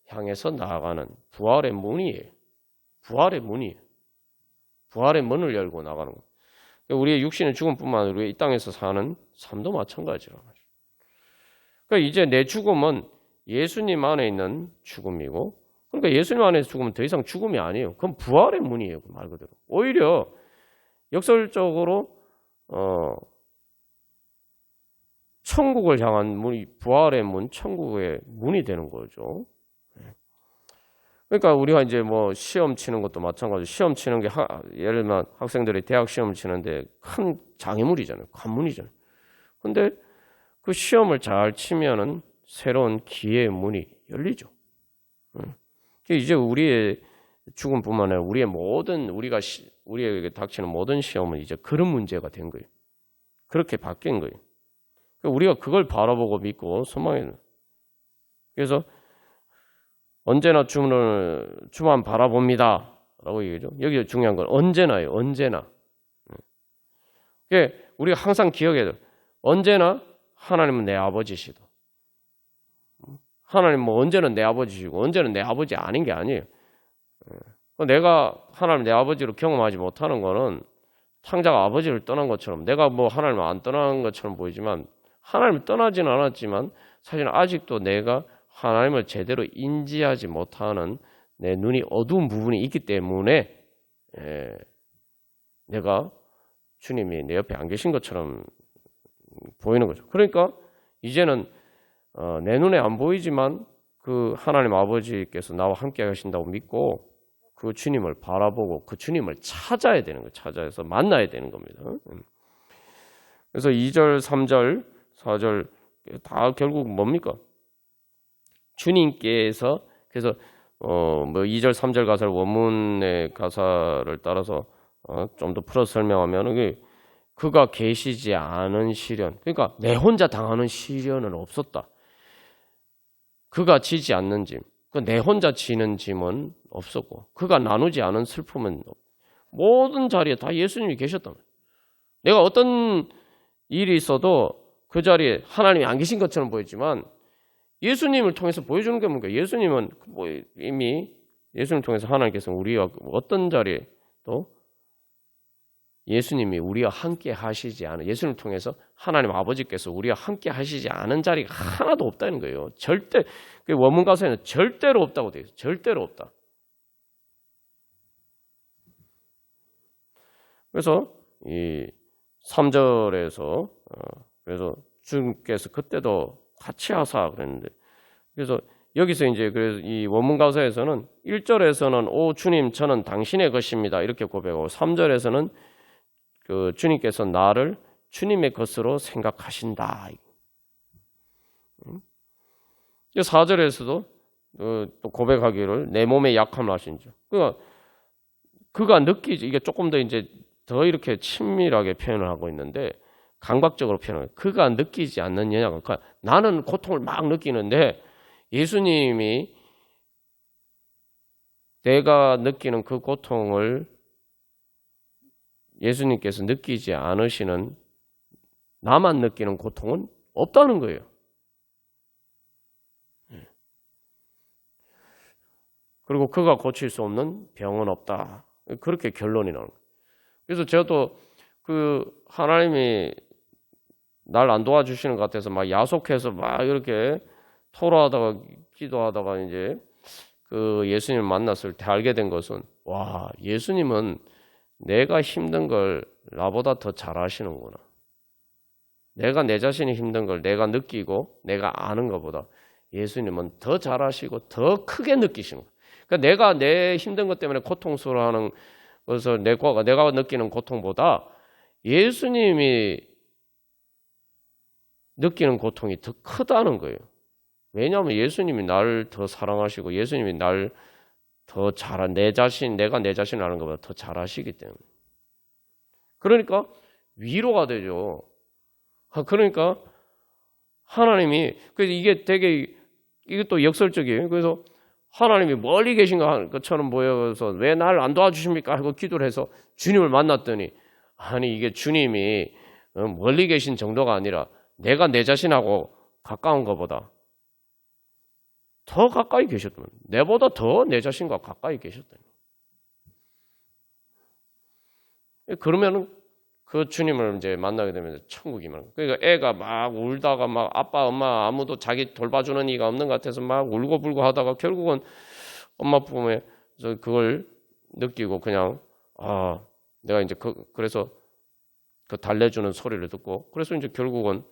향해서 나아가는 부활의 문이에요. 부활의 문이에요. 부활의 문을 열고 나가는 거예요. 우리의 육신의 죽음뿐만 아니라 이 땅에서 사는 삶도 마찬가지라는 거죠. 그러니까 이제 내 죽음은 예수님 안에 있는 죽음이고, 그러니까 예수님 안에서 죽으면 더 이상 죽음이 아니에요. 그건 부활의 문이에요, 말 그대로. 오히려 역설적으로 천국을 향한 문이, 부활의 문, 천국의 문이 되는 거죠. 그러니까 우리가 이제 뭐 시험 치는 것도 마찬가지로, 시험 치는 게 예를 들면 학생들이 대학 시험을 치는데 큰 장애물이잖아요. 관문이잖아요. 근데 그 시험을 잘 치면은 새로운 기회의 문이 열리죠. 이제 우리의 죽음뿐만 아니라 우리의 모든, 우리에게 닥치는 모든 시험은 이제 그런 문제가 된 거예요. 그렇게 바뀐 거예요. 우리가 그걸 바라보고 믿고 소망해요. 그래서 언제나 주만 바라봅니다 라고 얘기하죠. 여기 중요한 건 언제나예요. 언제나. 우리가 항상 기억해야 돼요. 언제나 하나님은 내 아버지시다. 하나님은 뭐 언제는 내 아버지시고 언제는 내 아버지 아닌 게 아니에요. 내가 하나님 내 아버지로 경험하지 못하는 거는 창자가 아버지를 떠난 것처럼, 내가 뭐 하나님을 안 떠난 것처럼 보이지만 하나님을 떠나지는 않았지만 사실 아직도 내가 하나님을 제대로 인지하지 못하는 내 눈이 어두운 부분이 있기 때문에 내가 주님이 내 옆에 안 계신 것처럼 보이는 거죠. 그러니까 이제는 내 눈에 안 보이지만 그 하나님 아버지께서 나와 함께 하신다고 믿고 그 주님을 바라보고 그 주님을 찾아야 되는 거예요. 찾아서 만나야 되는 겁니다. 그래서 2절, 3절, 4절 다 결국 뭡니까? 주님께서, 그래서 뭐 2절, 3절 가사를 원문의 가사를 따라서 좀 더 풀어서 설명하면, 그가 계시지 않은 시련, 그러니까 내 혼자 당하는 시련은 없었다. 그가 지지 않는 짐, 내 혼자 지는 짐은 없었고, 그가 나누지 않은 슬픔은 모든 자리에 다 예수님이 계셨단 말이에요. 내가 어떤 일이 있어도 그 자리에 하나님이 안 계신 것처럼 보이지만 예수님을 통해서 보여주는 게 뭔가, 예수님은 뭐 이미 예수님을 통해서 하나님께서 우리와 어떤 자리에 또 예수님이 우리와 함께 하시지 않은, 예수님을 통해서 하나님 아버지께서 우리와 함께 하시지 않은 자리가 하나도 없다는 거예요. 절대, 그 원문 가사에는 절대로 없다고 되어 있어요. 절대로 없다. 그래서 이 3절에서 그래서 주님께서 그때도 같이 하사 그랬는데, 그래서 여기서 이제 그래서 이 원문 가사에서는 1절에서는 오 주님 저는 당신의 것입니다 이렇게 고백하고, 3절에서는 그 주님께서 나를 주님의 것으로 생각하신다. 4절에서도 또 고백하기를 내 몸의 약함을 하신죠. 그가 느끼지, 이게 조금 더 이제 더 이렇게 친밀하게 표현을 하고 있는데, 감각적으로 표현을, 그가 느끼지 않느냐, 그러니까 나는 고통을 막 느끼는데 예수님이 내가 느끼는 그 고통을 예수님께서 느끼지 않으시는, 나만 느끼는 고통은 없다는 거예요. 그리고 그가 고칠 수 없는 병은 없다. 그렇게 결론이 나는 거예요. 그래서 저도 그 하나님이 날 안 도와주시는 것 같아서 막 야속해서 막 이렇게 토로하다가 기도하다가 이제 그 예수님을 만났을 때 알게 된 것은, 와, 예수님은 내가 힘든 걸 나보다 더 잘 아시는구나. 내가 내 자신이 힘든 걸 내가 느끼고 내가 아는 것보다 예수님은 더 잘하시고 더 크게 느끼시는 거예요. 그러니까 내가 내 힘든 것 때문에 고통스러워하는 것을 내가 느끼는 고통보다 예수님이 느끼는 고통이 더 크다는 거예요. 왜냐하면 예수님이 나를 더 사랑하시고 예수님이 날 더 내가 내 자신을 아는 것보다 더 잘하시기 때문에. 그러니까 위로가 되죠. 그러니까 하나님이, 그래서 이게 되게, 이게 또 역설적이에요. 그래서 하나님이 멀리 계신 것처럼 보여서 왜 날 안 도와주십니까? 하고 기도를 해서 주님을 만났더니, 아니, 이게 주님이 멀리 계신 정도가 아니라 내가 내 자신하고 가까운 것보다 더 가까이 계셨다면, 내보다 더 내 자신과 가까이 계셨다면. 그러면은 그 주님을 이제 만나게 되면 천국이면, 그러니까 애가 막 울다가 막 아빠 엄마 아무도 자기 돌봐주는 이가 없는 것 같아서 막 울고불고 하다가 결국은 엄마 품에 그걸 느끼고 그냥 내가 이제 그래서 그 달래주는 소리를 듣고 그래서 이제 결국은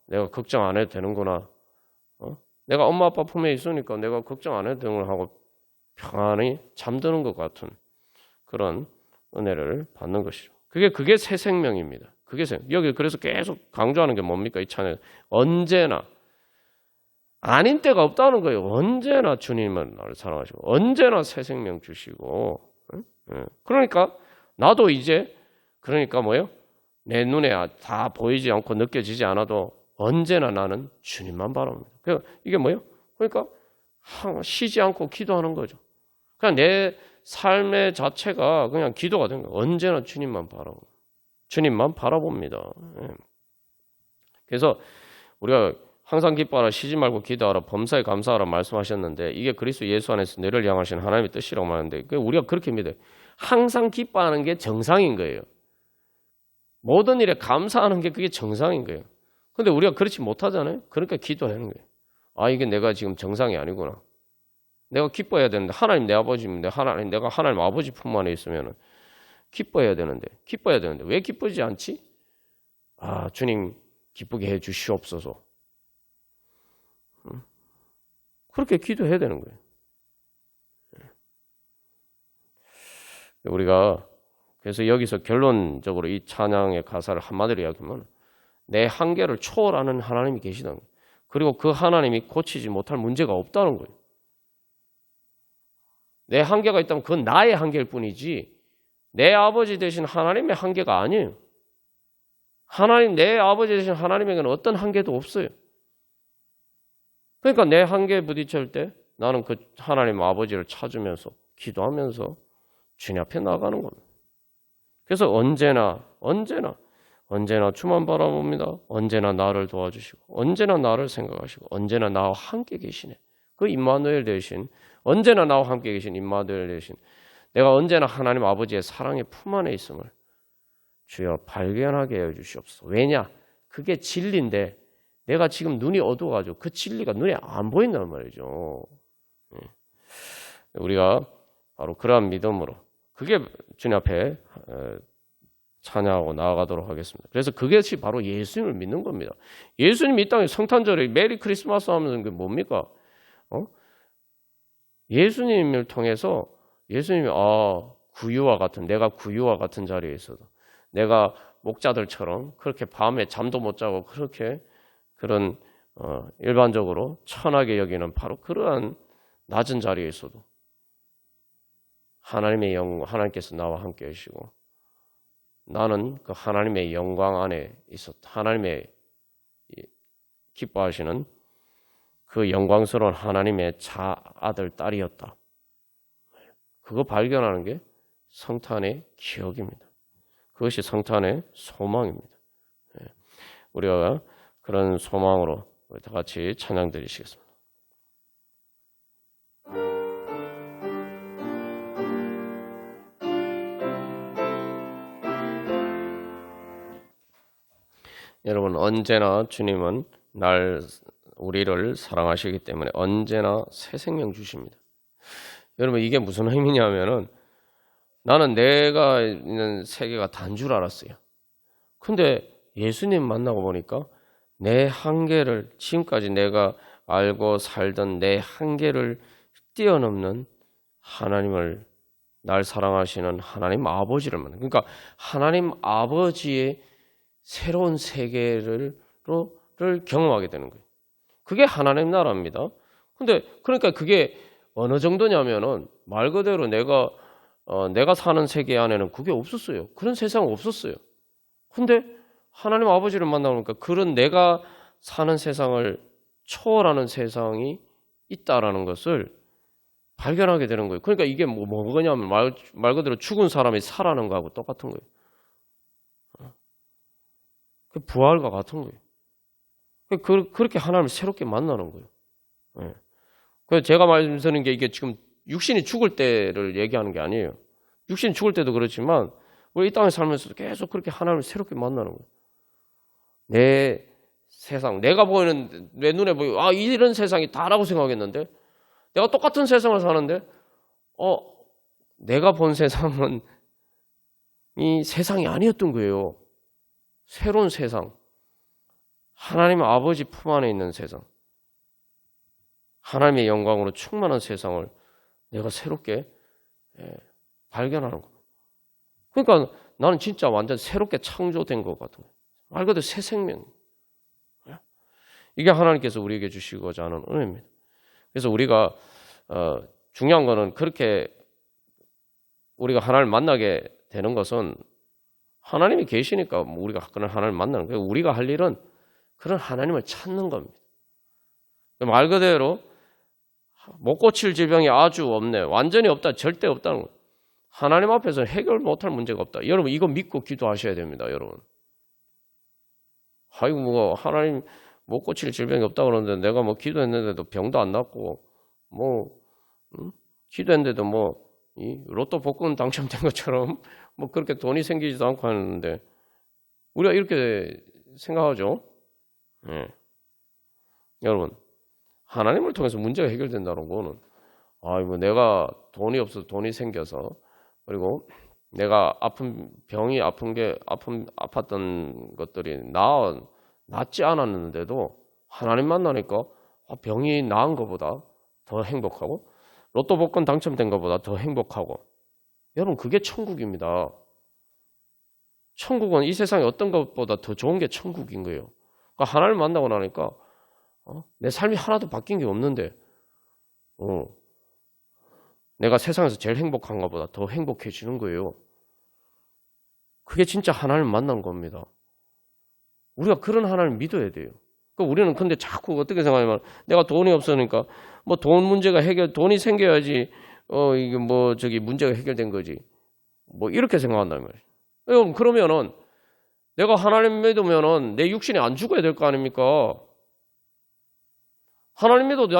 내가 걱정 안 해도 되는구나. 내가 엄마 아빠 품에 있으니까 내가 걱정 안 해도 되는구나 하고 평안히 잠드는 것 같은 그런 은혜를 받는 것이죠. 그게 새 생명입니다. 여기 그래서 계속 강조하는 게 뭡니까? 이 찬양 언제나 아닌 때가 없다는 거예요. 언제나 주님은 나를 사랑하시고 언제나 새 생명 주시고. 그러니까 나도 이제 그러니까 뭐예요? 내 눈에 다 보이지 않고 느껴지지 않아도 언제나 나는 주님만 바라봅니다. 이게 뭐예요? 그러니까 쉬지 않고 기도하는 거죠. 그냥 내 삶의 자체가 그냥 기도가 된 거예요. 언제나 주님만 바라봅니다. 그래서 우리가 항상 기뻐하라, 쉬지 말고 기도하라, 범사에 감사하라 말씀하셨는데 이게 그리스도 예수 안에서 너를 향하신 하나님의 뜻이라고 하는데 우리가 그렇게 믿어요. 항상 기뻐하는 게 정상인 거예요. 모든 일에 감사하는 게 그게 정상인 거예요. 근데 우리가 그렇지 못하잖아요. 그러니까 기도하는 거예요. 이게 내가 지금 정상이 아니구나. 내가 기뻐해야 되는데 하나님 내 아버지인데 내가 하나님 아버지 품 안에 있으면 기뻐해야 되는데 왜 기쁘지 않지? 주님 기쁘게 해 주시옵소서. 그렇게 기도해야 되는 거예요. 우리가 그래서 여기서 결론적으로 이 찬양의 가사를 한마디로 이야기하면 내 한계를 초월하는 하나님이 계시다는 거예요. 그리고 그 하나님이 고치지 못할 문제가 없다는 거예요. 내 한계가 있다면 그건 나의 한계일 뿐이지 내 아버지 되신 하나님의 한계가 아니에요. 내 아버지 되신 하나님에게는 어떤 한계도 없어요. 그러니까 내 한계에 부딪힐 때 나는 그 하나님 아버지를 찾으면서 기도하면서 주님 앞에 나가는 겁니다. 그래서 언제나 주만 바라봅니다. 언제나 나를 도와주시고 언제나 나를 생각하시고 언제나 나와 함께 계시네. 그 임마누엘 되신 언제나 나와 함께 계신 임마누엘 되신 내가 언제나 하나님 아버지의 사랑의 품 안에 있음을 주여 발견하게 해주시옵소서. 왜냐? 그게 진리인데 내가 지금 눈이 어두워가지고 그 진리가 눈에 안 보인단 말이죠. 우리가 바로 그러한 믿음으로 그게 주님 앞에 찬양하고 나아가도록 하겠습니다. 그래서 그것이 바로 예수님을 믿는 겁니다. 예수님이 이 땅에 성탄절에 메리 크리스마스 하면 그게 뭡니까? 예수님을 통해서 예수님이 내가 구유와 같은 자리에 있어도 내가 목자들처럼 그렇게 밤에 잠도 못 자고 그렇게 그런 일반적으로 천하게 여기는 바로 그러한 낮은 자리에 있어도 하나님께서 나와 함께 하시고 나는 그 하나님의 영광 안에 하나님의 기뻐하시는 그 영광스러운 하나님의 아들, 딸이었다. 그거 발견하는 게 성탄의 기억입니다. 그것이 성탄의 소망입니다. 우리가 그런 소망으로 우리 다 같이 찬양 드리시겠습니다. 여러분 언제나 주님은 우리를 사랑하시기 때문에 언제나 새 생명 주십니다. 여러분 이게 무슨 의미냐면은 나는 내가 있는 세계가 단 줄 알았어요. 근데 예수님 만나고 보니까 내 한계를, 지금까지 내가 알고 살던 내 한계를 뛰어넘는 하나님을, 날 사랑하시는 하나님 아버지를 만나. 그러니까 하나님 아버지의 새로운 세계를 경험하게 되는 거예요. 그게 하나님 나라입니다. 근데 그러니까 그게 어느 정도냐면은 말 그대로 내가 사는 세계 안에는 그게 없었어요. 그런 세상 없었어요. 근데 하나님 아버지를 만나보니까 그런 내가 사는 세상을 초월하는 세상이 있다라는 것을 발견하게 되는 거예요. 그러니까 이게 뭐냐면 말 그대로 죽은 사람이 살아나는 거하고 똑같은 거예요. 그 부활과 같은 거예요. 그렇게 하나님을 새롭게 만나는 거예요. 그래서 제가 말씀드리는 게 이게 지금 육신이 죽을 때를 얘기하는 게 아니에요. 육신이 죽을 때도 그렇지만 우리 이 땅에 살면서도 계속 그렇게 하나님을 새롭게 만나는 거예요. 내 세상, 내가 보이는, 내 눈에 보이고 이런 세상이 다라고 생각했는데 내가 똑같은 세상을 사는데 내가 본 세상은 이 세상이 아니었던 거예요. 새로운 세상, 하나님 아버지 품 안에 있는 세상, 하나님의 영광으로 충만한 세상을 내가 새롭게 발견하는 거예요. 그러니까 나는 진짜 완전 새롭게 창조된 것 같은 거예요. 말 그대로 새 생명. 이게 하나님께서 우리에게 주시고자 하는 은혜입니다. 그래서 우리가 중요한 거는 그렇게 우리가 하나님을 만나게 되는 것은 하나님이 계시니까 우리가 그런 하나님을 만나는 거예요. 우리가 할 일은 그런 하나님을 찾는 겁니다. 말 그대로 못 고칠 질병이 아주 없네. 완전히 없다. 절대 없다는 거예요. 하나님 앞에서는 해결 못할 문제가 없다. 여러분 이거 믿고 기도하셔야 됩니다. 여러분. 아이고 하나님 못 고칠 질병이 없다 그러는데 내가 기도했는데도 병도 안 낫고 기도했는데도 이 로또 복권 당첨된 것처럼 그렇게 돈이 생기지도 않고 하는데 우리가 이렇게 생각하죠. 여러분 하나님을 통해서 문제가 해결된다는 거는 내가 돈이 없어서 돈이 생겨서 그리고 내가 아팠던 것들이 낫지 않았는데도 하나님 만나니까 병이 나은 것보다 더 행복하고 로또 복권 당첨된 것보다 더 행복하고 여러분 그게 천국입니다. 천국은 이 세상에 어떤 것보다 더 좋은 게 천국인 거예요. 그러니까 하나님 만나고 나니까 내 삶이 하나도 바뀐 게 없는데 내가 세상에서 제일 행복한 것보다 더 행복해지는 거예요. 그게 진짜 하나님 만난 겁니다. 우리가 그런 하나님을 믿어야 돼요. 그러니까 우리는 근데 자꾸 어떻게 생각하냐면 내가 돈이 없으니까 돈 문제가 돈이 생겨야지 이게 문제가 해결된 거지. 이렇게 생각한단 말이에요. 여러분 그러면은 내가 하나님 믿으면은 내 육신이 안 죽어야 될 거 아닙니까? 하나님 믿어도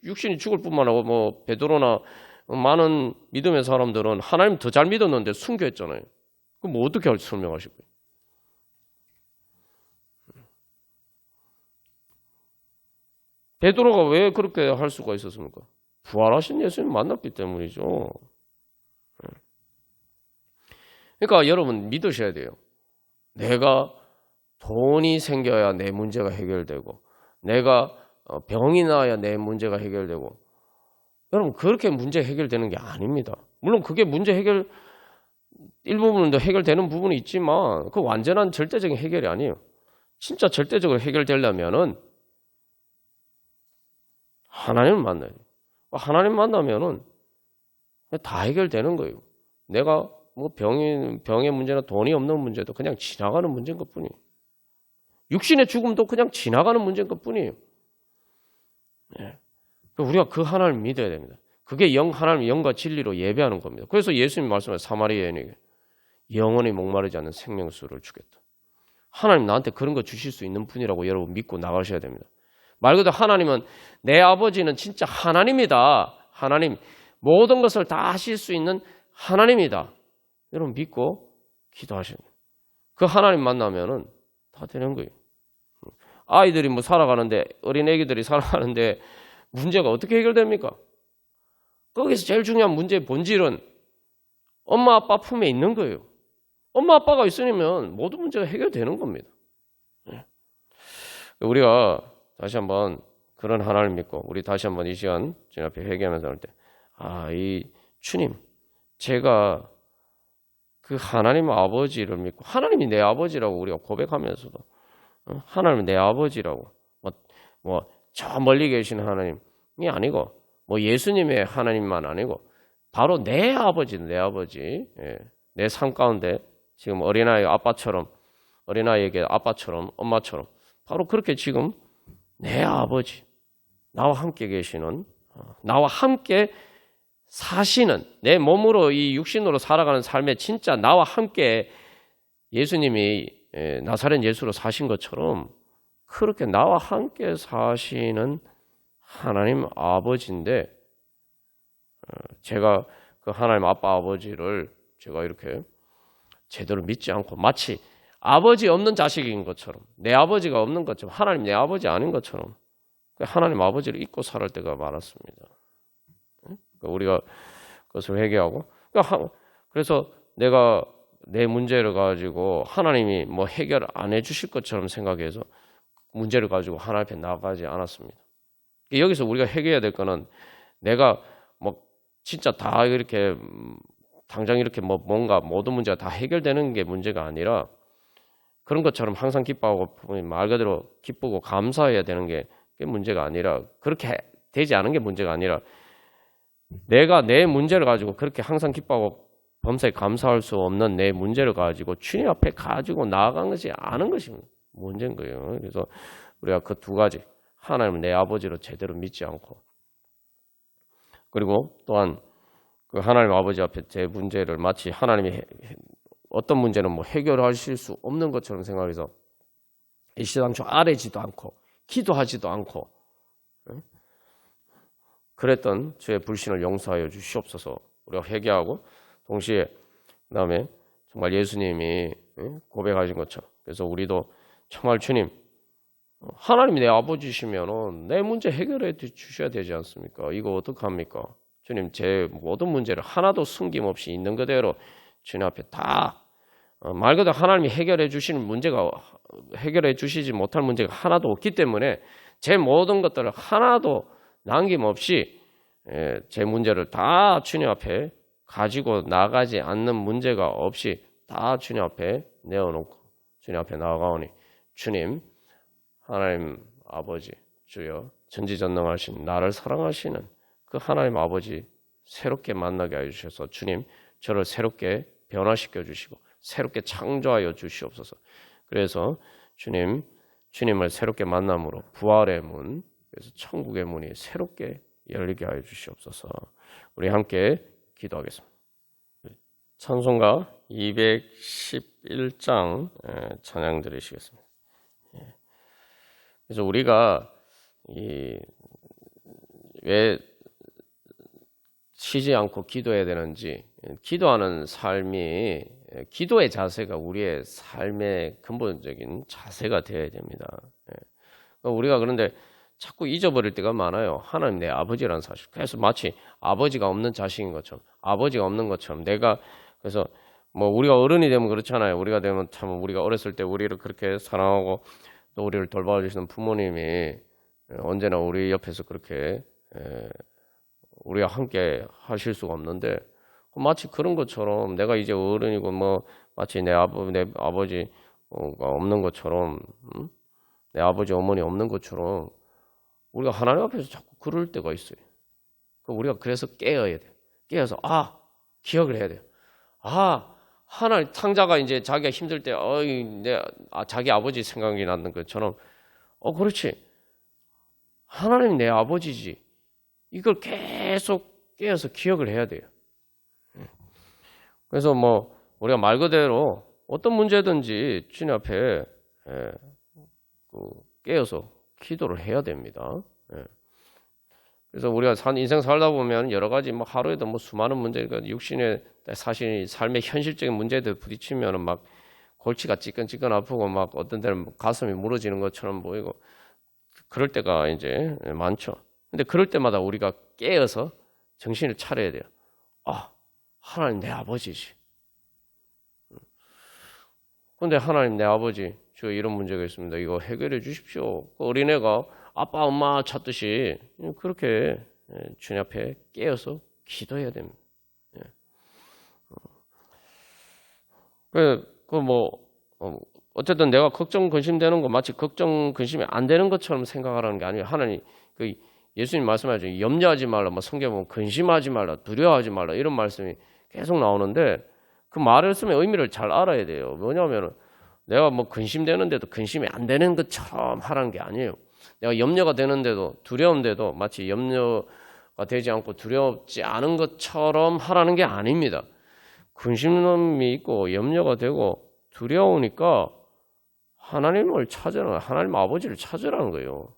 육신이 죽을 뿐만 아니고 베드로나 많은 믿음의 사람들은 하나님 더 잘 믿었는데 순교했잖아요. 그럼 어떻게 설명하실 거예요? 베드로가 왜 그렇게 할 수가 있었습니까? 부활하신 예수님 만났기 때문이죠. 그러니까 여러분 믿으셔야 돼요. 내가 돈이 생겨야 내 문제가 해결되고 내가 병이 나야 내 문제가 해결되고 여러분 그렇게 문제 해결되는 게 아닙니다. 물론 그게 문제 해결 일부분도 해결되는 부분이 있지만 그 완전한 절대적인 해결이 아니에요. 진짜 절대적으로 해결되려면은 하나님을 만나야 돼요. 하나님 만나면은 다 해결되는 거예요. 내가 병의 문제나 돈이 없는 문제도 그냥 지나가는 문제인 것 뿐이에요. 육신의 죽음도 그냥 지나가는 문제인 것 뿐이에요. 우리가 그 하나님을 믿어야 됩니다. 그게 하나님 영과 진리로 예배하는 겁니다. 그래서 예수님 말씀하신 사마리아 여인에게 영원히 목마르지 않는 생명수를 주겠다. 하나님 나한테 그런 거 주실 수 있는 분이라고 여러분 믿고 나가셔야 됩니다. 말 그대로 하나님은 내 아버지는 진짜 하나님이다. 하나님 모든 것을 다 하실 수 있는 하나님이다. 여러분 믿고 기도하셔야 돼요. 그 하나님 만나면은 다 되는 거예요. 아이들이 살아가는데 어린 애기들이 살아가는데 문제가 어떻게 해결됩니까? 거기서 제일 중요한 문제의 본질은 엄마 아빠 품에 있는 거예요. 엄마 아빠가 있으면 모든 문제가 해결되는 겁니다. 우리가 다시 한번 그런 하나님 믿고 우리 다시 한번 이 시간 주님 앞에 회개하면서 할 때 이 주님 제가 그 하나님 아버지를 믿고 하나님이 내 아버지라고 우리가 고백하면서도 하나님이 내 아버지라고 저 멀리 계신 하나님이 아니고 예수님의 하나님만 아니고 바로 내 아버지 내 삶 가운데 지금 어린아이 아빠처럼 어린아이에게 아빠처럼 엄마처럼 바로 그렇게 지금 내 아버지 나와 함께 계시는 나와 함께 사시는 내 몸으로 이 육신으로 살아가는 삶에 진짜 나와 함께 예수님이 나사렛 예수로 사신 것처럼 그렇게 나와 함께 사시는 하나님 아버지인데 제가 그 하나님 아빠 아버지를 제가 이렇게 제대로 믿지 않고 마치 아버지 없는 자식인 것처럼 내 아버지가 없는 것처럼 하나님 내 아버지 아닌 것처럼 하나님 아버지를 잊고 살을 때가 많았습니다. 우리가 그것을 회개하고 그래서 내가 내 문제를 가지고 하나님이 해결 안 해주실 것처럼 생각해서 문제를 가지고 하나님 앞에 나가지 않았습니다. 여기서 우리가 회개해야 될 거는 내가 진짜 다 이렇게 당장 이렇게 뭔가 모든 문제가 다 해결되는 게 문제가 아니라 그런 것처럼 항상 기뻐하고 말 그대로 기쁘고 감사해야 되는 게 문제가 아니라 그렇게 되지 않은 게 문제가 아니라 내가 내 문제를 가지고 그렇게 항상 기뻐하고 범사에 감사할 수 없는 내 문제를 가지고 주님 앞에 가지고 나아간 것이 아는 것이 문제인 거예요. 그래서 우리가 그 두 가지 하나님은 내 아버지로 제대로 믿지 않고 그리고 또한 그 하나님 아버지 앞에 제 문제를 마치 하나님이 어떤 문제는 해결하실 수 없는 것처럼 생각해서 일시당초 아뢰지도 않고 기도하지도 않고 그랬던 저의 불신을 용서하여 주시옵소서. 우리가 회개하고 동시에 그다음에 정말 예수님이 고백하신 것처럼 그래서 우리도 정말 주님 하나님이 내 아버지시면은 내 문제 해결해 주셔야 되지 않습니까? 이거 어떡합니까? 주님 제 모든 문제를 하나도 숨김없이 있는 그대로 주님 앞에 다 말 그대로 하나님이 해결해 주시는 문제가 해결해 주시지 못할 문제가 하나도 없기 때문에 제 모든 것들을 하나도 남김없이 제 문제를 다 주님 앞에 가지고 나가지 않는 문제가 없이 다 주님 앞에 내어놓고 주님 앞에 나아가오니 주님 하나님 아버지 주여 전지전능하신 나를 사랑하시는 그 하나님 아버지 새롭게 만나게 하여 주셔서 주님 저를 새롭게 변화시켜 주시고 새롭게 창조하여 주시옵소서. 그래서 주님을 새롭게 만남으로 부활의 문 그래서 천국의 문이 새롭게 열리게 하여 주시옵소서. 우리 함께 기도하겠습니다. 찬송가 211장 찬양 드리시겠습니다. 그래서 우리가 왜 쉬지 않고 기도해야 되는지 기도하는 삶이 기도의 자세가 우리의 삶의 근본적인 자세가 되어야 됩니다. 우리가 그런데 자꾸 잊어버릴 때가 많아요. 하나님 내 아버지라는 사실. 그래서 마치 아버지가 없는 자식인 것처럼 아버지가 없는 것처럼 내가 그래서 우리가 어른이 되면 그렇잖아요. 우리가 되면 참 우리가 어렸을 때 우리를 그렇게 사랑하고 또 우리를 돌봐주시는 부모님이 언제나 우리 옆에서 그렇게 우리와 함께 하실 수가 없는데 마치 그런 것처럼 내가 이제 어른이고 마치 내 아버지가 없는 것처럼 내 아버지 어머니 없는 것처럼 우리가 하나님 앞에서 자꾸 그럴 때가 있어요. 우리가 그래서 깨어야 돼요. 깨어서 기억을 해야 돼요. 하나님 창자가 이제 자기가 힘들 때 자기 아버지 생각이 나는 것처럼 그렇지. 하나님 내 아버지지. 이걸 계속 깨어서 기억을 해야 돼요. 그래서 우리가 말 그대로 어떤 문제든지 주님 앞에 깨어서 기도를 해야 됩니다. 그래서 우리가 인생 살다 보면 여러 가지 하루에도 수많은 문제, 육신의 사실 삶의 현실적인 문제들 부딪히면 막 골치가 찌끈찌끈 아프고 어떤 때는 가슴이 무너지는 것처럼 보이고 그럴 때가 이제 많죠. 근데 그럴 때마다 우리가 깨어서 정신을 차려야 돼요. 하나님 내 아버지지. 근데 하나님 내 아버지 저 이런 문제가 있습니다. 이거 해결해 주십시오. 그 어린애가 아빠 엄마 찾듯이 그렇게 주님 앞에 깨어서 기도해야 됩니다. 어쨌든 내가 걱정 근심되는 거 마치 걱정 근심이 안 되는 것처럼 생각하라는 게 아니에요. 하나님 예수님 말씀하죠. 염려하지 말라. 성경에 보면 근심하지 말라, 두려워하지 말라 이런 말씀이 계속 나오는데 그 말씀의 의미를 잘 알아야 돼요. 뭐냐면 내가 근심되는데도 근심이 안 되는 것처럼 하라는 게 아니에요. 내가 염려가 되는데도 두려운데도 마치 염려가 되지 않고 두렵지 않은 것처럼 하라는 게 아닙니다. 근심이 있고 염려가 되고 두려우니까 하나님을 찾으라는, 하나님 아버지를 찾으라는 거예요.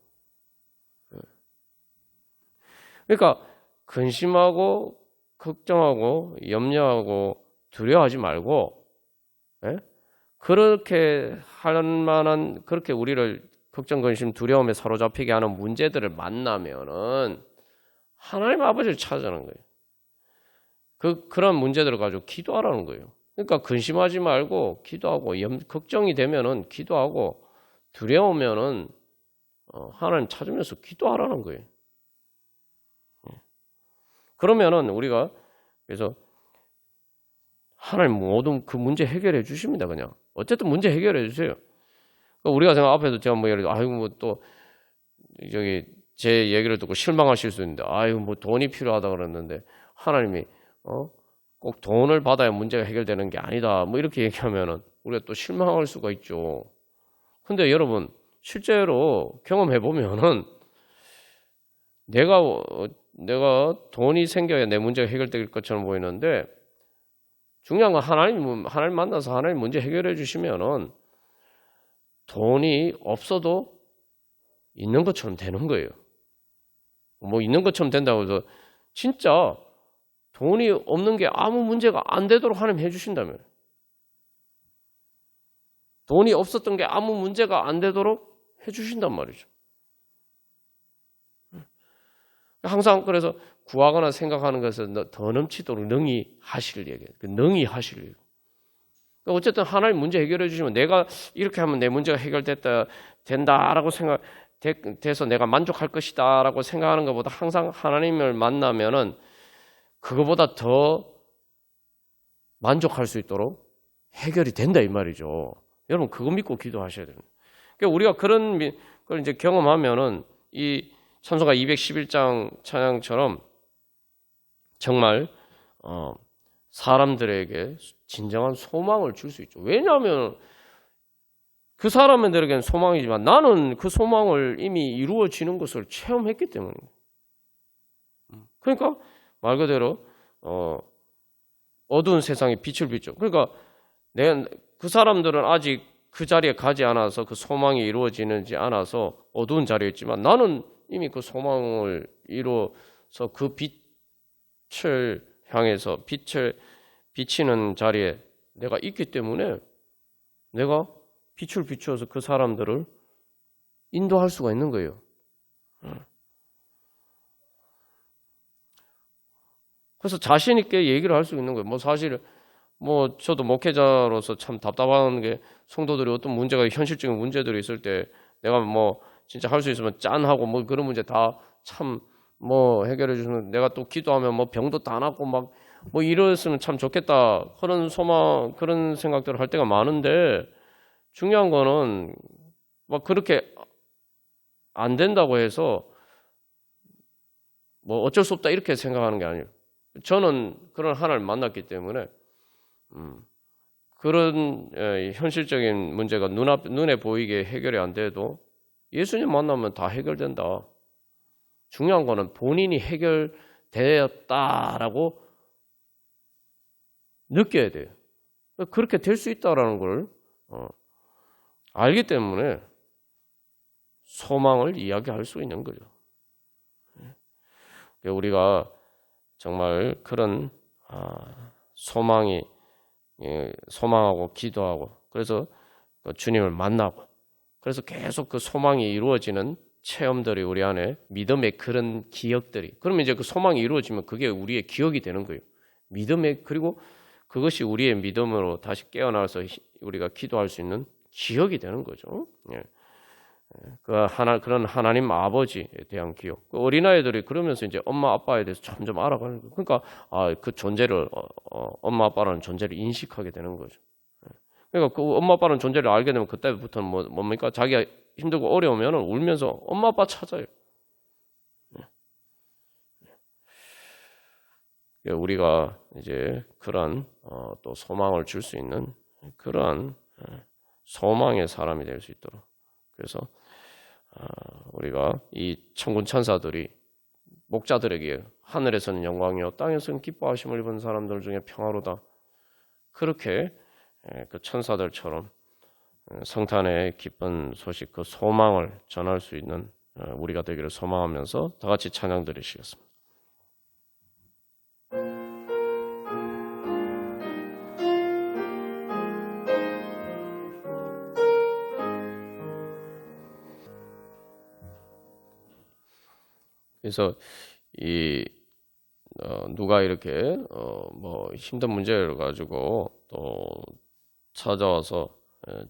그러니까 근심하고 걱정하고 염려하고 두려워하지 말고 그렇게 할 만한, 그렇게 우리를 걱정, 근심, 두려움에 사로잡히게 하는 문제들을 만나면은 하나님 아버지를 찾으라는 거예요. 그런 문제들을 가지고 기도하라는 거예요. 그러니까 근심하지 말고 기도하고, 걱정이 되면은 기도하고, 두려우면은 하나님 찾으면서 기도하라는 거예요. 그러면은 우리가 그래서 하나님 모든 그 문제 해결해 주십니다. 그냥 어쨌든 문제 해결해 주세요. 우리가 생각 앞에도 제가 예를 들어 또 저기 제 얘기를 듣고 실망하실 수 있는데 돈이 필요하다 그랬는데 하나님이 꼭 돈을 받아야 문제가 해결되는 게 아니다 이렇게 얘기하면은 우리가 또 실망할 수가 있죠. 근데 여러분 실제로 경험해 보면은 내가 돈이 생겨야 내 문제가 해결될 것처럼 보이는데 중요한 건 하나님 만나서 하나님 문제 해결해 주시면은 돈이 없어도 있는 것처럼 되는 거예요. 있는 것처럼 된다고 해서 진짜 돈이 없는 게 아무 문제가 안 되도록 하나님 해주신다면, 돈이 없었던 게 아무 문제가 안 되도록 해주신단 말이죠. 항상 그래서 구하거나 생각하는 것은 더 넘치도록 능히 하실 얘기예요. 능히 하실 얘기. 어쨌든 하나님 문제 해결해 주시면 내가 이렇게 하면 내 문제가 된다라고 돼서 내가 만족할 것이다라고 생각하는 것보다 항상 하나님을 만나면은 그거보다 더 만족할 수 있도록 해결이 된다 이 말이죠. 여러분 그거 믿고 기도하셔야 됩니다. 그러니까 우리가 그런 걸 이제 경험하면은 이 찬송가 211장 찬양처럼 정말 사람들에게 진정한 소망을 줄 수 있죠. 왜냐하면 그 사람들에게는 소망이지만 나는 그 소망을 이미 이루어지는 것을 체험했기 때문입니다. 그러니까 말 그대로 어두운 세상에 빛을 비춰. 그러니까 그 사람들은 아직 그 자리에 가지 않아서 그 소망이 이루어지는지 않아서 어두운 자리에 있지만 나는 이미 그 소망을 이루어서 그 빛을 향해서 빛을 비치는 자리에 내가 있기 때문에 내가 빛을 비추어서 그 사람들을 인도할 수가 있는 거예요. 그래서 자신 있게 얘기를 할 수 있는 거예요. 사실 저도 목회자로서 참 답답한 게 성도들이 어떤 문제가 현실적인 문제들이 있을 때 내가 진짜 할 수 있으면 짠하고 그런 문제 다 참 해결해 주시면 내가 또 기도하면 병도 다 낫고 이랬으면 참 좋겠다 그런 소망 그런 생각들을 할 때가 많은데 중요한 거는 그렇게 안 된다고 해서 어쩔 수 없다 이렇게 생각하는 게 아니에요. 저는 그런 하나님을 만났기 때문에 그런 현실적인 문제가 눈에 보이게 해결이 안 돼도 예수님 만나면 다 해결된다. 중요한 거는 본인이 해결되었다라고 느껴야 돼요. 그렇게 될 수 있다라는 걸 알기 때문에 소망을 이야기할 수 있는 거죠. 우리가 정말 그런 소망하고 기도하고 그래서 주님을 만나고 그래서 계속 그 소망이 이루어지는 체험들이 우리 안에 믿음의 그런 기억들이 그러면 이제 그 소망이 이루어지면 그게 우리의 기억이 되는 거예요. 그리고 그것이 우리의 믿음으로 다시 깨어나서 우리가 기도할 수 있는 기억이 되는 거죠. 예. 그런 하나님 아버지에 대한 기억. 그 어린아이들이 그러면서 이제 엄마 아빠에 대해서 점점 알아가는 거예요. 그러니까 그 존재를 엄마 아빠라는 존재를 인식하게 되는 거죠. 그러니까 그 엄마 아빠라는 존재를 알게 되면 그때부터는 뭡니까? 자기가 힘들고 어려우면 울면서 엄마 아빠 찾아요. 우리가 이제 그런 또 소망을 줄 수 있는 그러한 소망의 사람이 될 수 있도록. 그래서 우리가 이 천군 천사들이 목자들에게 하늘에서는 영광이요 땅에서는 기뻐하심을 입은 사람들 중에 평화로다. 그렇게 그 천사들처럼 성탄의 기쁜 소식, 그 소망을 전할 수 있는 우리가 되기를 소망하면서 다 같이 찬양 드리시겠습니다. 그래서 누가 이렇게 뭐 힘든 문제를 가지고 또 찾아와서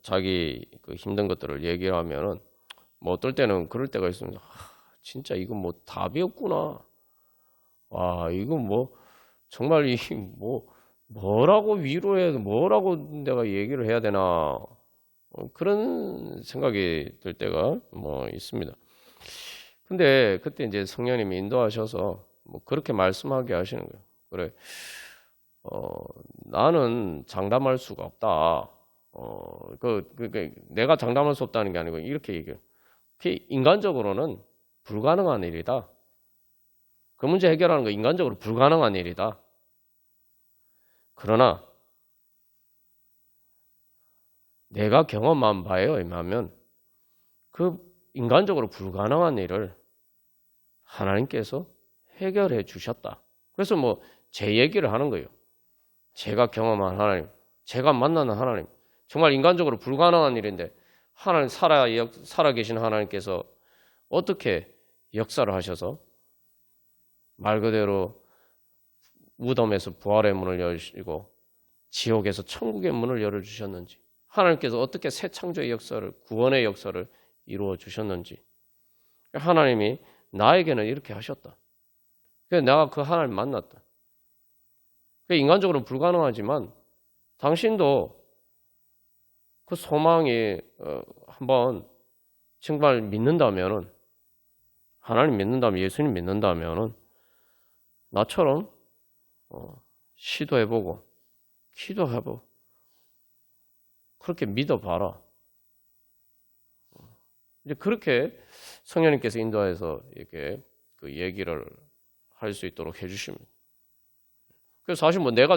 자기 그 힘든 것들을 얘기를 하면은 뭐 어떨 때는 그럴 때가 있습니다. 진짜 이건 뭐 답이 없구나. 와, 이건 뭐 정말 뭐라고 위로해, 뭐라고 내가 얘기를 해야 되나. 그런 생각이 들 때가 뭐 있습니다. 근데 그때 이제 성령님이 인도하셔서 뭐 그렇게 말씀하게 하시는 거예요. 그래, 나는 장담할 수가 없다. 내가 장담할 수 없다는 게 아니고 이렇게 얘기해요. 그게 인간적으로는 불가능한 일이다. 그 문제 해결하는 거 인간적으로 불가능한 일이다. 그러나 내가 경험한 바에 의하면 그 인간적으로 불가능한 일을 하나님께서 해결해 주셨다. 그래서 뭐 제 얘기를 하는 거예요. 제가 경험한 하나님, 제가 만나는 하나님, 정말 인간적으로 불가능한 일인데 하나님 살아 계신 하나님께서 어떻게 역사를 하셔서 말 그대로 무덤에서 부활의 문을 여시고 지옥에서 천국의 문을 열어주셨는지, 하나님께서 어떻게 새 창조의 역사를, 구원의 역사를 이루어 주셨는지, 하나님이 나에게는 이렇게 하셨다. 그래서 내가 그 하나님 만났다. 인간적으로는 불가능하지만 당신도 그 소망이 한번 정말 믿는다면은, 하나님 믿는다면, 예수님 믿는다면은 나처럼 시도해보고 기도해보고 그렇게 믿어봐라. 이제 그렇게 성령님께서 인도해서 이렇게 그 얘기를 할 수 있도록 해주십니다. 그래서 사실 뭐 내가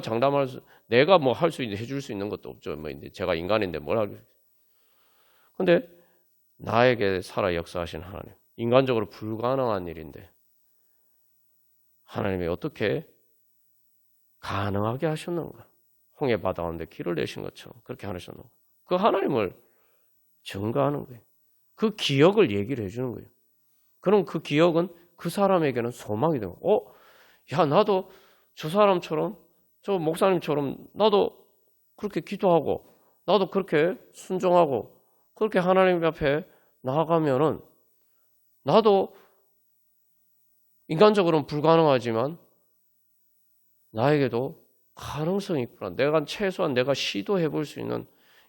뭐 할 수 있는, 해줄 수 있는 것도 없죠. 뭐 이제 제가 인간인데 뭘 하겠어요. 근데 나에게 살아 역사하신 하나님, 인간적으로 불가능한 일인데 하나님이 어떻게 가능하게 하셨는가? 홍해 바다 가운데 길을 내신 것처럼 그렇게 하셨는가? 그 하나님을 증거하는 거예요. 그 기억을 얘기를 해주는 거예요. 그럼 그 기억은 그 사람에게는 소망이 되고, 야, 나도 저 사람처럼, 저 목사님처럼 나도 그렇게 기도하고, 나도 그렇게 순종하고, 그렇게 하나님 앞에 나아가면은 나도 인간적으로는 불가능하지만 나에게도 가능성이 있구나. 최소한 내가 시도해 볼 수 있는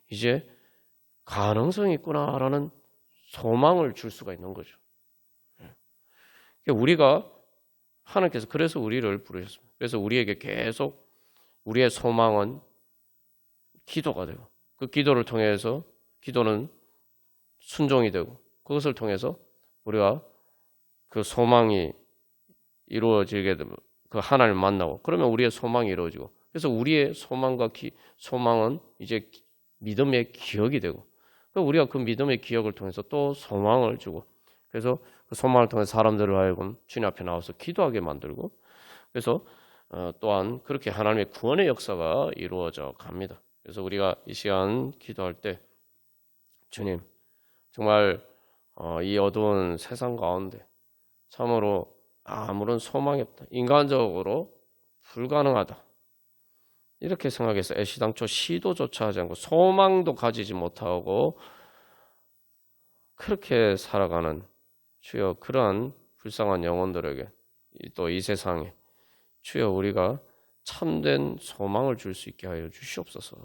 이제 가능성이 있구나라는 소망을 줄 수가 있는 거죠. 우리가 하나님께서 그래서 우리를 부르셨습니다. 그래서 우리에게 계속 우리의 소망은 기도가 되고, 그 기도를 통해서 기도는 순종이 되고, 그것을 통해서 우리가 그 소망이 이루어지게 되면 그 하나님을 만나고, 그러면 우리의 소망이 이루어지고, 그래서 우리의 소망은 이제 믿음의 기억이 되고, 우리가 그 믿음의 기억을 통해서 또 소망을 주고, 그래서 그 소망을 통해 사람들을 하여금 주님 앞에 나와서 기도하게 만들고, 그래서 또한 그렇게 하나님의 구원의 역사가 이루어져 갑니다. 그래서 우리가 이 시간 기도할 때 주님, 정말 이 어두운 세상 가운데 참으로 아무런 소망이 없다. 인간적으로 불가능하다. 이렇게 생각해서 애시당초 시도조차 하지 않고 소망도 가지지 못하고 그렇게 살아가는 주여 그러한 불쌍한 영혼들에게 또 이 세상에 주여 우리가 참된 소망을 줄 수 있게 하여 주시옵소서.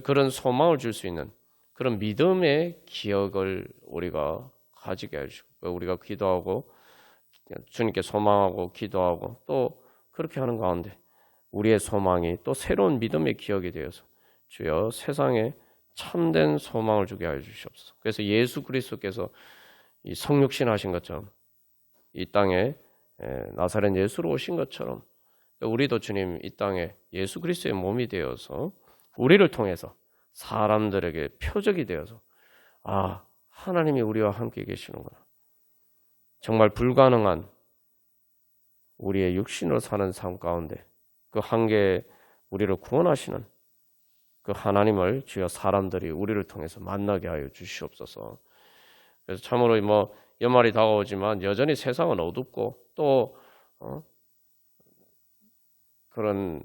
그런 소망을 줄 수 있는 그런 믿음의 기억을 우리가 가지게 해주시고 우리가 기도하고 주님께 소망하고 기도하고 또 그렇게 하는 가운데 우리의 소망이 또 새로운 믿음의 기억이 되어서 주여 세상에 참된 소망을 주게 하여 주시옵소서. 그래서 예수 그리스도께서 이 성육신 하신 것처럼 이 땅에 나사렛 예수로 오신 것처럼 우리도 주님 이 땅에 예수 그리스도의 몸이 되어서 우리를 통해서 사람들에게 표적이 되어서 아 하나님이 우리와 함께 계시는구나. 정말 불가능한 우리의 육신으로 사는 삶 가운데 그 한계에 우리를 구원하시는 그 하나님을 주여 사람들이 우리를 통해서 만나게 하여 주시옵소서. 그래서 참으로 뭐 연말이 다가오지만 여전히 세상은 어둡고 또 그런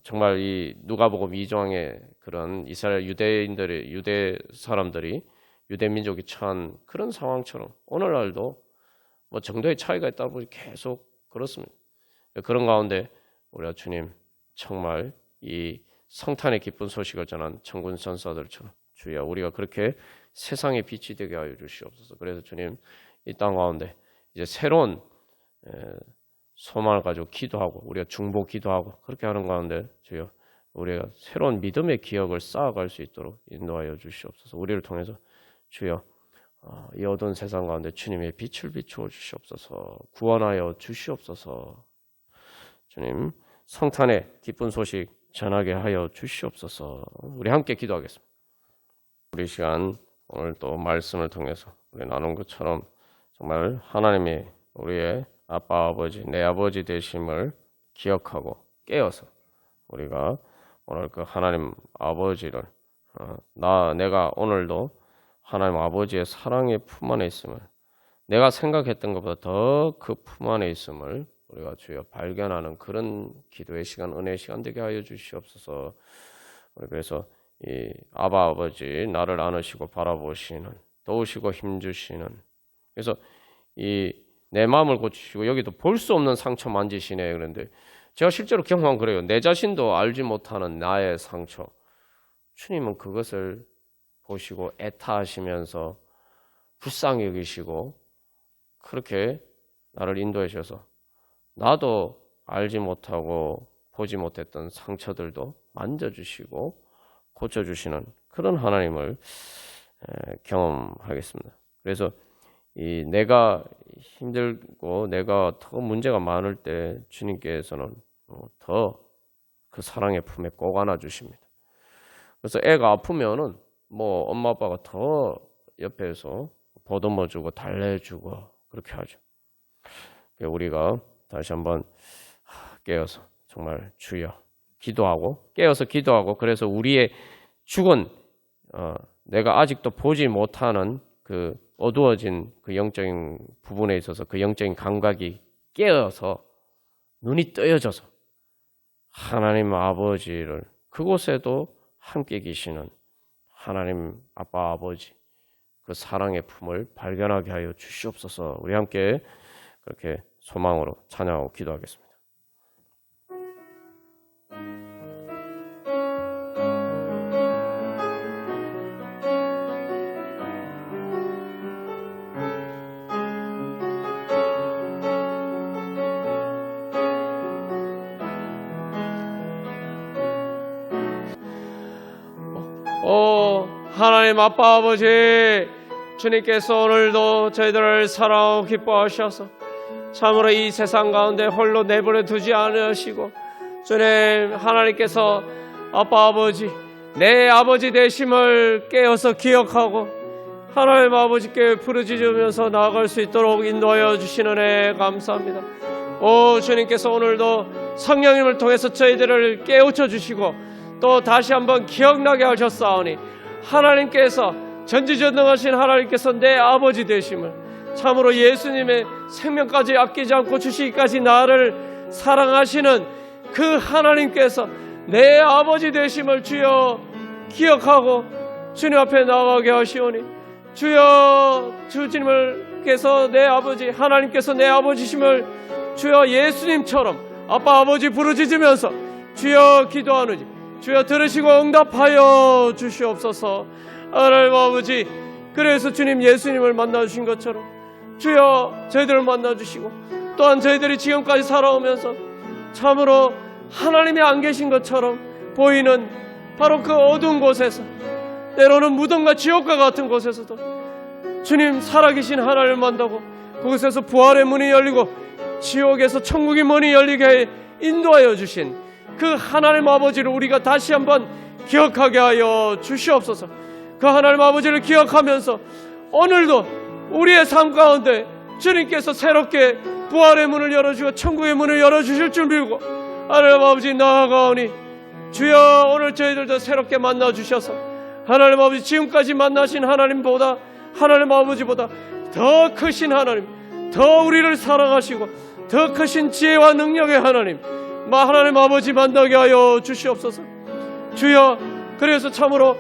정말 이 누가복음 2장의 그런 이스라엘 유대인들의 유대 사람들이 유대 민족이 처한 그런 상황처럼 오늘날도 뭐 정도의 차이가 있다 보니 계속 그렇습니다. 그런 가운데 우리가 주님 정말 이 성탄의 기쁜 소식을 전한 천군 천사들처럼 주여 우리가 그렇게 세상의 빛이 되게 하여 주시옵소서. 그래서 주님 이 땅 가운데 이제 새로운 소망을 가지고 기도하고 우리가 중보 기도하고 그렇게 하는 가운데 주여 우리가 새로운 믿음의 기억을 쌓아갈 수 있도록 인도하여 주시옵소서. 우리를 통해서 주여 이 어두운 세상 가운데 주님의 빛을 비추어 주시옵소서. 구원하여 주시옵소서. 주님 성탄의 기쁜 소식 전하게 하여 주시옵소서. 우리 함께 기도하겠습니다. 우리 시간 오늘 또 말씀을 통해서 우리 나눈 것처럼 정말 하나님이 우리의 아빠 아버지 내 아버지 되심을 기억하고 깨어서 우리가 오늘 그 하나님 아버지를 내가 오늘도 하나님 아버지의 사랑의 품 안에 있음을 내가 생각했던 것보다 더 그 품 안에 있음을 우리가 주여 발견하는 그런 기도의 시간, 은혜의 시간 되게 하여 주시옵소서. 그래서 이 아바 아버지 나를 안으시고 바라보시는 도우시고 힘주시는 그래서 이 내 마음을 고치시고 여기도 볼 수 없는 상처 만지시네. 그런데 제가 실제로 경험한 그래요. 내 자신도 알지 못하는 나의 상처 주님은 그것을 보시고 애타하시면서 불쌍히 여기시고 그렇게 나를 인도해 주셔서 나도 알지 못하고 보지 못했던 상처들도 만져주시고 고쳐주시는 그런 하나님을 경험하겠습니다. 그래서 이 내가 힘들고 내가 더 문제가 많을 때 주님께서는 더 그 사랑의 품에 꼭 안아주십니다. 그래서 애가 아프면은 뭐 엄마 아빠가 더 옆에서 보듬어주고 달래주고 그렇게 하죠. 우리가 다시 한번 깨어서 정말 주여 기도하고 깨어서 기도하고 그래서 우리의 죽은 내가 아직도 보지 못하는 그 어두워진 그 영적인 부분에 있어서 그 영적인 감각이 깨어서 눈이 뜨여져서 하나님 아버지를 그곳에도 함께 계시는 하나님 아빠 아버지 그 사랑의 품을 발견하게 하여 주시옵소서. 우리 함께 그렇게 소망으로 찬양하고 기도하겠습니다. 하나님 아빠 아버지 주님께서 오늘도 저희들을 사랑하고 기뻐하셔서 참으로 이 세상 가운데 홀로 내버려 두지 않으시고 주님 하나님께서 아빠 아버지 내 아버지 되심을 깨어서 기억하고 하나님 아버지께 부르짖으면서 나아갈 수 있도록 인도하여 주시는 애 감사합니다. 오 주님께서 오늘도 성령님을 통해서 저희들을 깨우쳐 주시고 또 다시 한번 기억나게 하셨사오니 하나님께서 전지전능하신 하나님께서 내 아버지 되심을 참으로 예수님의 생명까지 아끼지 않고 주시기까지 나를 사랑하시는 그 하나님께서 내 아버지 되심을 주여 기억하고 주님 앞에 나가게 하시오니, 주여 주님께서 내 아버지, 하나님께서 내 아버지심을 주여 예수님처럼 아빠 아버지 부르짖으면서 주여 기도하노니 주여 들으시고 응답하여 주시옵소서. 하나님 아버지, 그래서 주님 예수님을 만나주신 것처럼 주여 저희들을 만나주시고, 또한 저희들이 지금까지 살아오면서 참으로 하나님이 안 계신 것처럼 보이는 바로 그 어두운 곳에서, 때로는 무덤과 지옥과 같은 곳에서도 주님 살아계신 하나님을 만나고, 그곳에서 부활의 문이 열리고 지옥에서 천국의 문이 열리게 인도하여 주신 그 하나님 아버지를 우리가 다시 한번 기억하게 하여 주시옵소서. 그 하나님 아버지를 기억하면서 오늘도 우리의 삶 가운데 주님께서 새롭게 부활의 문을 열어주고 천국의 문을 열어주실 줄 믿고 하나님 아버지 나아가오니, 주여 오늘 저희들도 새롭게 만나주셔서 하나님 아버지 지금까지 만나신 하나님보다, 하나님 아버지보다 더 크신 하나님, 더 우리를 사랑하시고 더 크신 지혜와 능력의 하나님 아버지 만나게 하여 주시옵소서. 주여, 그래서 참으로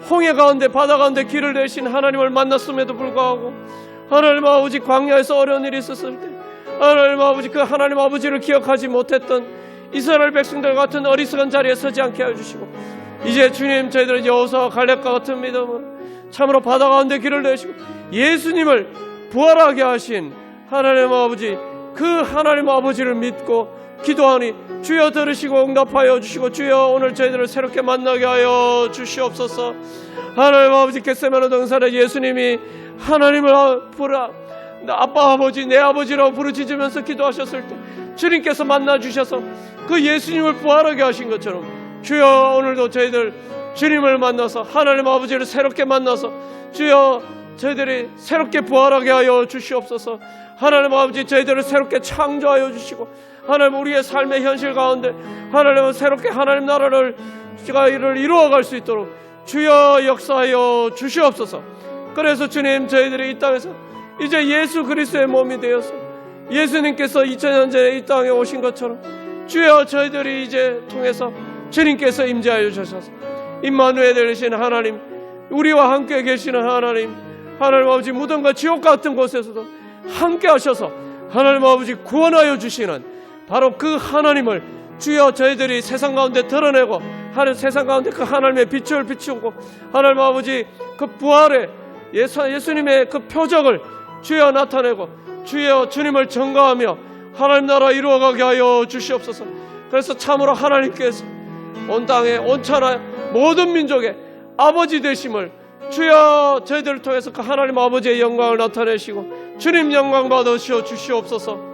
홍해 가운데 바다 가운데 길을 내신 하나님을 만났음에도 불구하고 하나님 아버지 광야에서 어려운 일이 있었을 때 하나님 아버지 그 하나님 아버지를 기억하지 못했던 이스라엘 백성들 같은 어리석은 자리에 서지 않게 해주시고, 이제 주님 저희들은 여호수아와 갈렙과 같은 믿음으로 참으로 바다 가운데 길을 내시고 예수님을 부활하게 하신 하나님 아버지, 그 하나님 아버지를 믿고 기도하니 주여 들으시고 응답하여 주시고, 주여 오늘 저희들을 새롭게 만나게 하여 주시옵소서. 하나님 아버지, 겟세마네 동산에 예수님이 하나님을 아빠 아버지, 내 아버지라고 부르짖으면서 기도하셨을 때 주님께서 만나주셔서 그 예수님을 부활하게 하신 것처럼 주여 오늘도 저희들 주님을 만나서 하나님 아버지를 새롭게 만나서 주여 저희들이 새롭게 부활하게 하여 주시옵소서. 하나님 아버지, 저희들을 새롭게 창조하여 주시고 하나님 우리의 삶의 현실 가운데 하나님은 새롭게 하나님 나라를 이루어갈 수 있도록 주여 역사하여 주시옵소서. 그래서 주님, 저희들이 이 땅에서 이제 예수 그리스도의 몸이 되어서 예수님께서 2000년 전에 이 땅에 오신 것처럼 주여 저희들이 이제 통해서 주님께서 임재하여 주셔서 임마누엘 되신 하나님, 우리와 함께 계시는 하나님, 하나님 아버지 무덤과 지옥 같은 곳에서도 함께 하셔서 하나님 아버지 구원하여 주시는 바로 그 하나님을 주여 저희들이 세상 가운데 드러내고 세상 가운데 그 하나님의 빛을 비추고 하나님 아버지 그 부활의 예수님의 그 표적을 주여 나타내고 주여 주님을 전가하며 하나님 나라 이루어가게 하여 주시옵소서. 그래서 참으로 하나님께서 온 땅에 온천하 모든 민족의 아버지 되심을 주여 저희들을 통해서 그 하나님 아버지의 영광을 나타내시고 주님 영광 받으시어 주시옵소서.